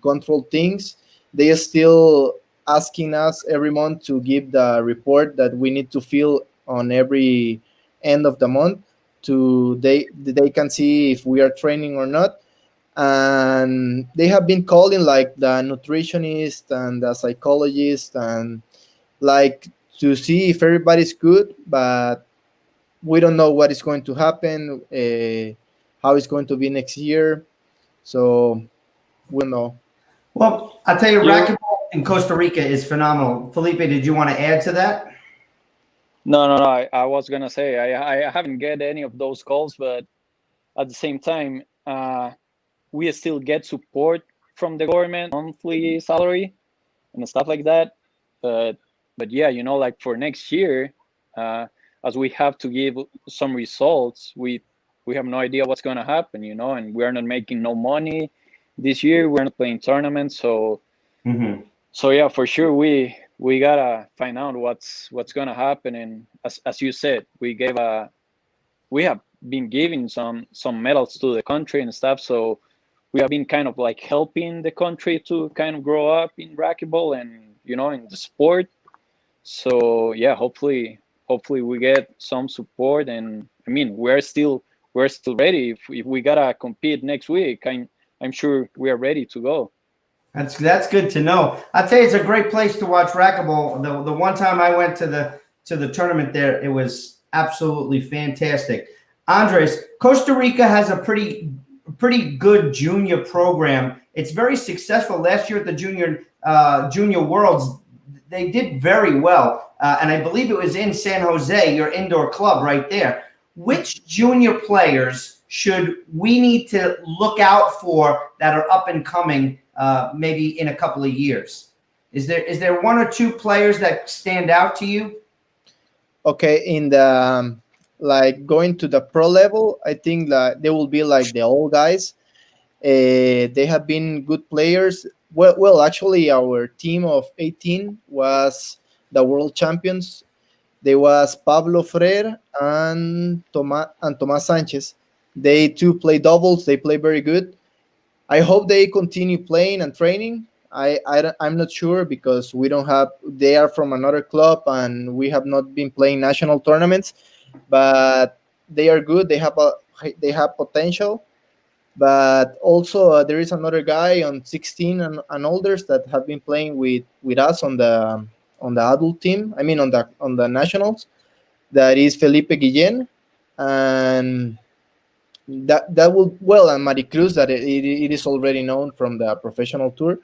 control things. They are still asking us every month to give the report that we need to fill on every end of the month, to they can see if we are training or not. And they have been calling like the nutritionist and the psychologist, and like to see if everybody's good, but we don't know what is going to happen, how it's going to be next year. So we don't know. Well, I'll tell you, racquetball in Costa Rica is phenomenal. Felipe, did you want to add to that? No. I was gonna say I haven't get any of those calls, but at the same time, we still get support from the government, monthly salary and stuff like that. But yeah, like for next year, as we have to give some results, we have no idea what's gonna happen, and we're not making no money this year. We're not playing tournaments, so so yeah, for sure we gotta find out what's gonna happen. And as you said, we have been giving some medals to the country and stuff, so we have been kind of like helping the country to kind of grow up in racquetball and in the sport. So yeah, hopefully we get some support. And I mean, we're still ready. If we gotta compete next week, I'm sure we are ready to go. That's good to know. I'll tell you, it's a great place to watch racquetball. The one time I went to the tournament there, it was absolutely fantastic. Andres, Costa Rica has a pretty good junior program. It's very successful. Last year at the junior worlds, they did very well, and I believe it was in San Jose, your indoor club right there. Which junior players should we need to look out for that are up and coming, maybe in a couple of years? Is there one or two players that stand out to you? Okay, in the like going to the pro level, I think that they will be like the old guys. They have been good players. Well, actually, our team of 18 was the world champions. They was Pablo Freire and Tomás Sanchez. They too play doubles. They play very good. I hope they continue playing and training. I'm not sure, because we don't have. They are from another club, and we have not been playing national tournaments. But they are good. They have potential. But also there is another guy on 16 and older that have been playing with us on the adult team. I mean on the nationals. That is Felipe Guillén, and that will and Maricruz, that it is already known from the professional tour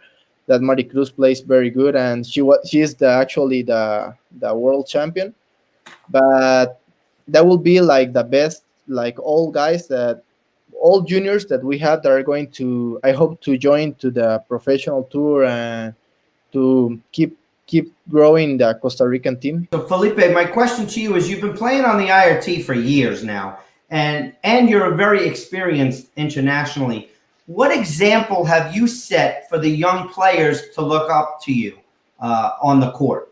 that Maricruz plays very good, and she is actually the world champion. But that will be like the best, like all juniors that we have that are going to, I hope, to join to the professional tour and to keep growing the Costa Rican team. So Felipe, my question to you is: you've been playing on the IRT for years now, and you're very experienced internationally. What example have you set for the young players to look up to you on the court?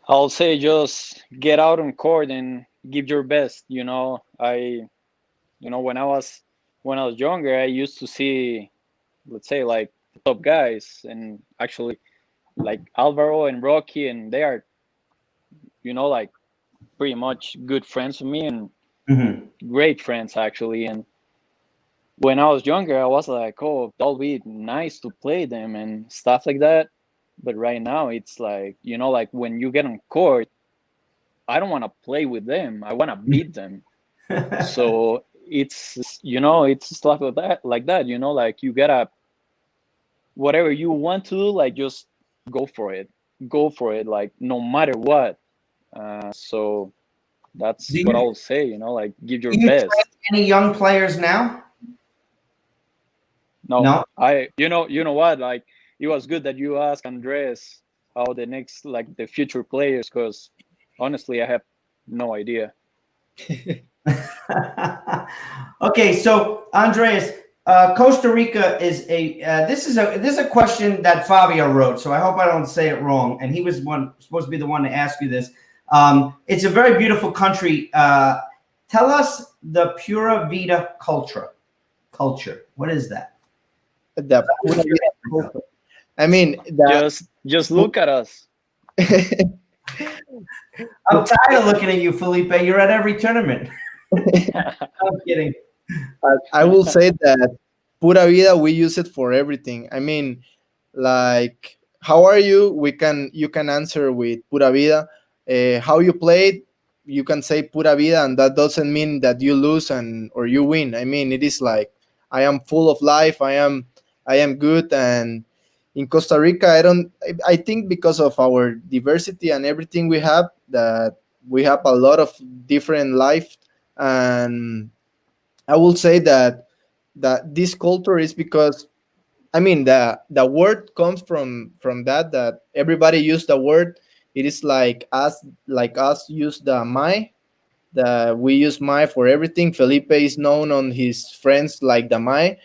I'll say just get out on court and give your best. When I was younger, I used to see, let's say, like the top guys, and actually like Alvaro and Rocky, and they are, like pretty much good friends with me, and great friends actually. And when I was younger, I was like, oh, that'll be nice to play them and stuff like that. But right now it's like, like when you get on court, I don't want to play with them. I want to beat them. So it's stuff like that, like you gotta, whatever you want to do, like just go for it, like no matter what. So That's Do what you, I'll say. You know, like give your do you train best. any young players now? No, No. you know what? Like it was good that you asked Andres how the next, like the future players, because honestly, I have no idea. Okay, so Andreas, Costa Rica is a this is a question that Favio wrote, so I hope I don't say it wrong. And he was supposed to be the one to ask you this. It's a very beautiful country. Tell us the Pura Vida culture. Culture. What is that? The Pura Vida culture. I mean, Just look at us. I'm tired of looking at you, Felipe. You're at every tournament. I'm kidding. I will say that Pura Vida, we use it for everything. I mean, like, how are you? You can answer with Pura Vida. How you played, you can say Pura Vida, and that doesn't mean that you lose or you win. I mean, it is like I am full of life. I am good. And in Costa Rica, I think because of our diversity and everything we have, that we have a lot of different life. And I will say that this culture is because, I mean, the word comes from that everybody use the word. It is like us use the my. We use my for everything. Felipe is known on his friends like the my.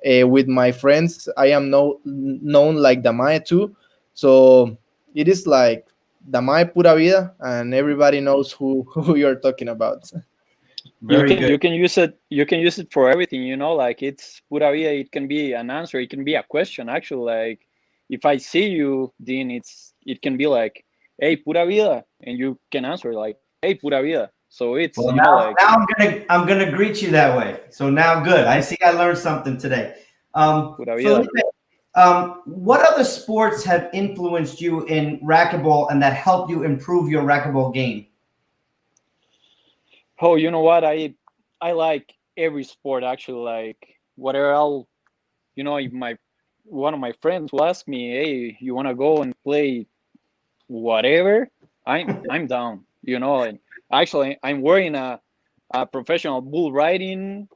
With my friends, I am known like the my too. So it is like the my Pura Vida, and everybody knows who you're talking about. Very good. You can use it. You can use it for everything. You know, like it's pura vida. It can be an answer. It can be a question. Actually, like if I see you, Dean, it can be like, "Hey, pura vida," and you can answer like, "Hey, pura vida." So it's Well, you know now, like I'm gonna greet you that way. So now, good. I see I learned something today. pura vida. Felipe, what other sports have influenced you in racquetball and that helped you improve your racquetball game? Oh, you know what? I like every sport actually. Like whatever I'll, you know, if one of my friends will ask me, "Hey, you want to go and play whatever?" I'm down. You know, and actually I'm wearing a professional bull riding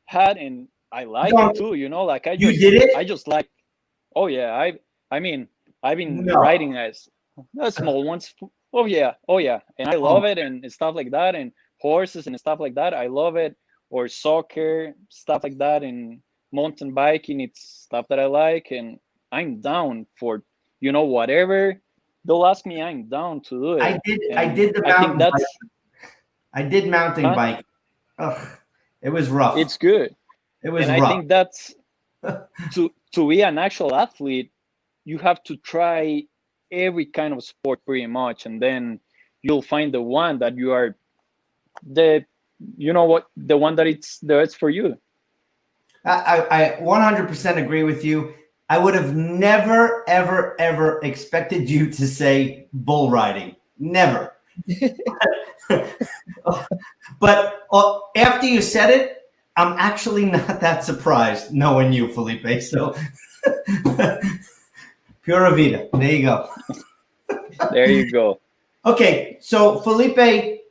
hat, and I like No, it too. You know, like you did it? I just like. Oh yeah, I mean I've been No. riding as small ones. Oh yeah, and I love it and stuff like that, and horses and stuff like that. I love it, or soccer stuff like that, and mountain biking. It's stuff that I like, and I'm down for whatever they'll ask me. I'm down to do it. I And did the I think mountain bike. that's I did mountain huh? bike. Ugh, it was rough. It's good, It was and I rough. think that's to be an actual athlete, you have to try every kind of sport pretty much, and then you'll find the one that you are the the one that it's for you. I 100% agree with you. I would have never, ever, ever expected you to say bull riding. Never. But after you said it, I'm actually not that surprised knowing you, Felipe. So, Pura Vida. There you go. There you go. Okay, so Felipe,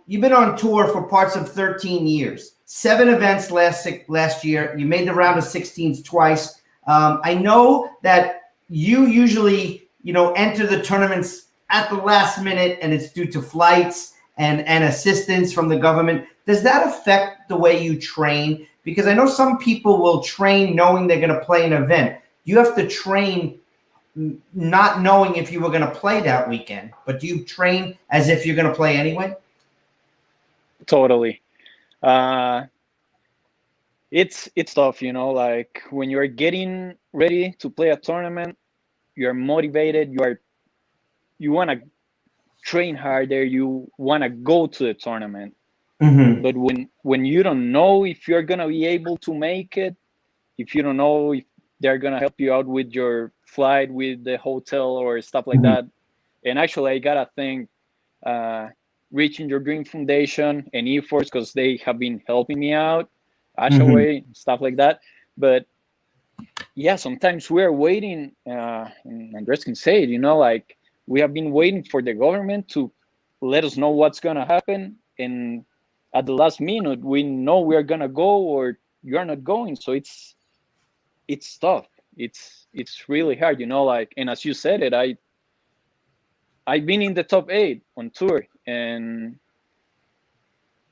you've been on tour for parts of 13 years. 7 events last year. You made the round of 16s twice. I know that you usually, enter the tournaments at the last minute, and it's due to flights and assistance from the government. Does that affect the way you train? Because I know some people will train knowing they're going to play an event. You have to train not knowing if you were going to play that weekend, but do you train as if you're going to play anyway? Totally. It's tough, like when you're getting ready to play a tournament, you're motivated, you want to train harder, you want to go to the tournament. Mm-hmm. But when you don't know if you're going to be able to make it, if you don't know if they're going to help you out with your flight, with the hotel or stuff like that. And actually I gotta thank Reaching Your Dream Foundation and eForce, because they have been helping me out, Ashaway, stuff like that. But yeah, sometimes we're waiting, and Andres can say it, like we have been waiting for the government to let us know what's gonna happen, and at the last minute we know we're gonna go or you're not going. So it's tough. It's really hard, like, and as you said it, I've been in the top 8 on tour, and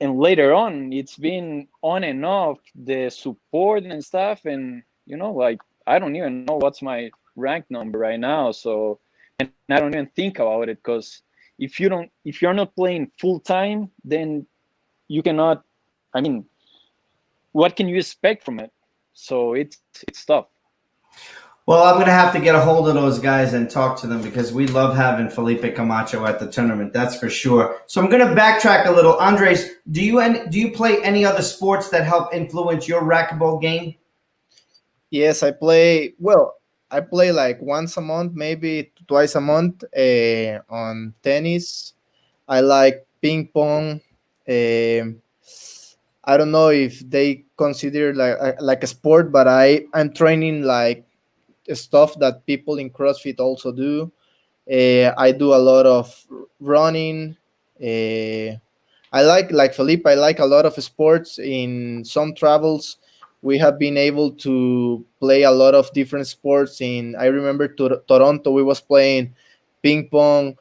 later on it's been on and off the support and stuff, and like, I don't even know what's my rank number right now. So, and I don't even think about it, because if you're not playing full time, then you cannot, I mean, what can you expect from it? So it's tough. Well, I'm going to have to get a hold of those guys and talk to them, because we love having Felipe Camacho at the tournament. That's for sure. So I'm going to backtrack a little. Andres, do you play any other sports that help influence your racquetball game? Yes, I play. Well, I play like once a month, maybe twice a month on tennis. I like ping pong. I don't know if they consider like a sport, but I'm training like stuff that people in CrossFit also do. I do a lot of running. I like Felipe. I like a lot of sports. In some travels, we have been able to play a lot of different sports. I remember Toronto, we was playing ping pong.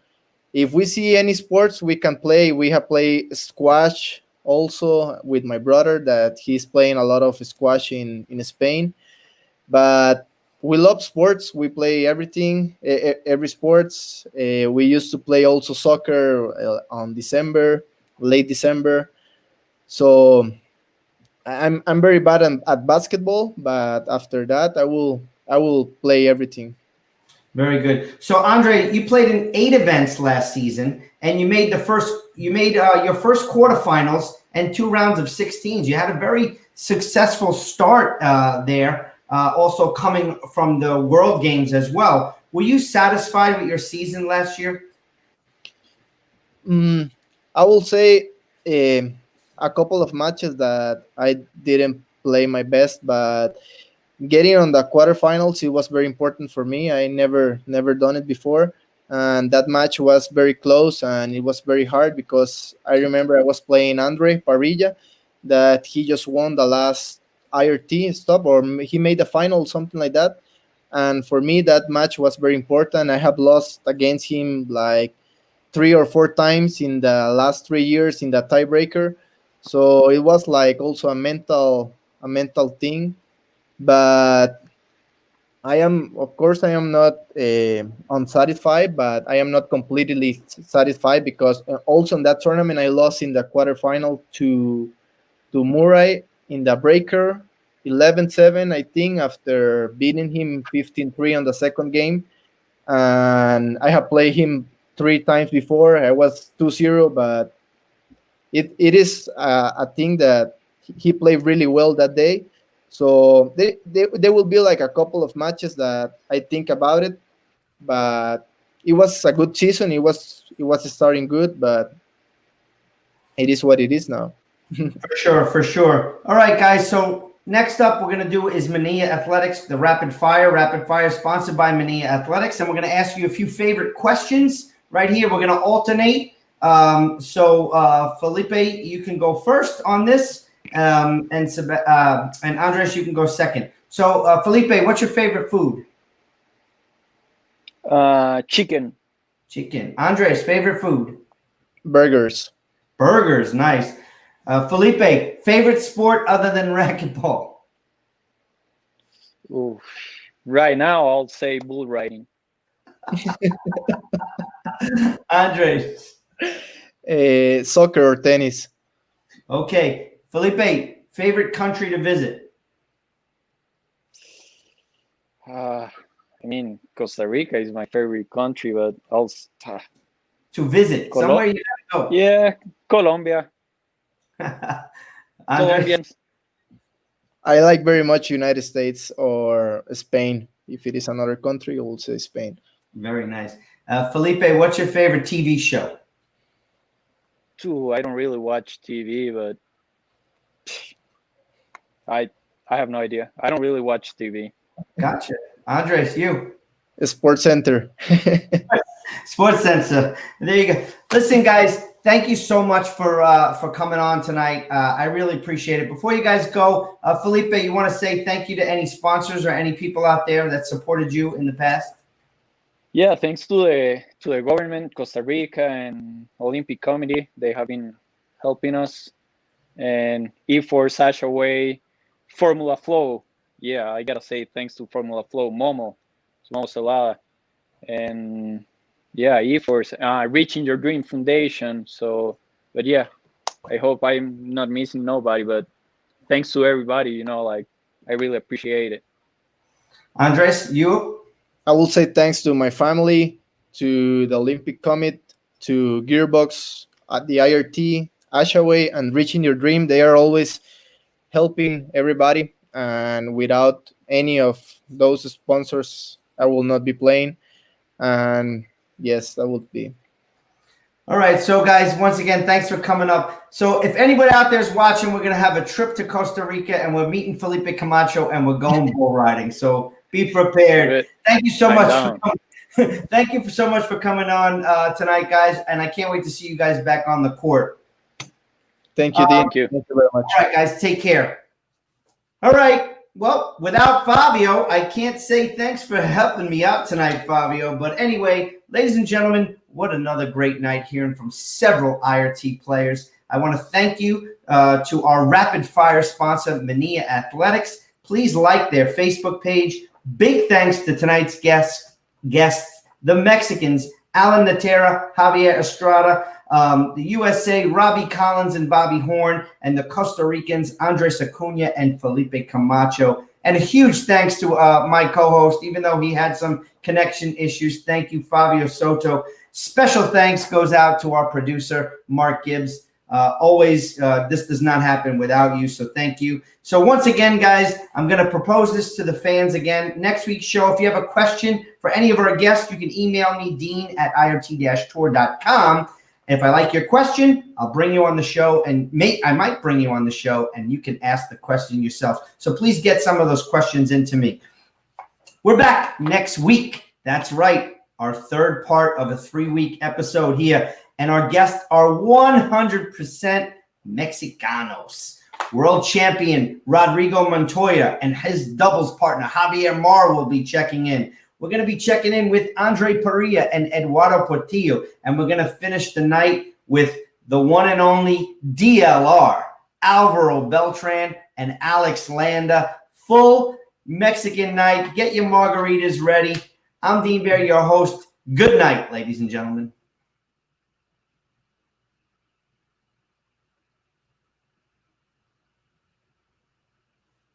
If we see any sports, we can play. We have played squash also with my brother, that he's playing a lot of squash in Spain. But we love sports. We play everything, every sports. We used to play also soccer on late December. So I'm very bad at basketball, but after that I will play everything. Very good. So Andre, you played in 8 events last season, and you made your first quarterfinals and 2 rounds of 16s. You had a very successful start there. Also coming from the World Games as well. Were you satisfied with your season last year? I will say a couple of matches that I didn't play my best, but getting on the quarterfinals, it was very important for me. I never done it before, and that match was very close, and it was very hard because I remember I was playing Andre Parrilla, that he just won the last IRT stop, or he made the final, something like that. And for me, that match was very important. I have lost against him like 3 or 4 times in the last 3 years in the tiebreaker. So it was like also a mental thing. But I am not unsatisfied, but I am not completely satisfied, because also in that tournament I lost in the quarterfinal to Murray in the breaker, 11-7, I think, after beating him 15-3 on the second game. And I have played him 3 times before. I was 2-0, but it is a thing that he played really well that day. So there will be like a couple of matches that I think about it, but it was a good season. It was starting good, but it is what it is now. For sure. All right, guys. So next up, we're going to do is Mania Athletics, the Rapid Fire sponsored by Mania Athletics. And we're going to ask you a few favorite questions right here. We're going to alternate. Felipe, you can go first on this. And Andres, you can go second. So Felipe, what's your favorite food? Chicken. Andres, favorite food? Burgers. Nice. Felipe, favorite sport other than racquetball? Ooh. Right now, I'll say bull riding. Andres? Soccer or tennis. Okay. Felipe, favorite country to visit? I mean, Costa Rica is my favorite country, but I'll... To visit? Somewhere you gotta go. Yeah, Colombia. Colombians. I like very much United States or Spain. If it is another country, I will say Spain. Very nice. Felipe, what's your favorite TV show? I don't really watch TV, but I have no idea. I don't really watch TV. Gotcha. Andres, you? Sports Center. Sports Center. There you go. Listen, guys, thank you so much for coming on tonight. I really appreciate it. Before you guys go, Felipe, you want to say thank you to any sponsors or any people out there that supported you in the past? Yeah, thanks to the government, Costa Rica, and Olympic Committee. They have been helping us. And E4, Ashaway, Formula Flow. Yeah, I gotta say thanks to Formula Flow, Momo Salada, and yeah, E4's Reaching Your Dream Foundation. So, but yeah, I hope I'm not missing nobody. But thanks to everybody. You know, like I really appreciate it. Andres, you? I will say thanks to my family, to the Olympic Committee, to Gearbox, at the IRT, Ashaway, and Reaching Your Dream. They are always helping everybody, and without any of those sponsors, I will not be playing. And yes, that would be. All right, so guys, once again, thanks for coming up. So if anybody out there is watching, we're going to have a trip to Costa Rica, and we're meeting Felipe Camacho, and we're going bull riding. So be prepared. Thank you so much for coming. Thank you so much for coming on tonight, guys, and I can't wait to see you guys back on the court. Thank you, Dean. Thank you. Thank you very much. All right, guys, take care. All right. Well, without Favio, I can't say thanks for helping me out tonight, Favio. But anyway, ladies and gentlemen, what another great night hearing from several IRT players. I want to thank you to our rapid fire sponsor, Mania Athletics. Please like their Facebook page. Big thanks to tonight's guests, the Mexicans, Alan Natera, Javier Estrada, the USA, Robbie Collins and Bobby Horn, and the Costa Ricans, Andres Acuna and Felipe Camacho. And a huge thanks to my co-host, even though he had some connection issues. Thank you, Favio Soto. Special thanks goes out to our producer, Mark Gibbs. This does not happen without you, so thank you. So once again, guys, I'm going to propose this to the fans again. Next week's show, if you have a question for any of our guests, you can email me, dean@irt-tour.com. And if I like your question, I'll bring you on the show, and I might bring you on the show, and you can ask the question yourself. So please get some of those questions into me. We're back next week. That's right, our third part of a 3-week episode here. And our guests are 100% Mexicanos. World champion Rodrigo Montoya and his doubles partner Javier Mar will be checking in. We're going to be checking in with Andre Parilla and Eduardo Portillo. And we're going to finish the night with the one and only DLR, Alvaro Beltran and Alex Landa. Full Mexican night. Get your margaritas ready. I'm Dean Baer, your host. Good night, ladies and gentlemen.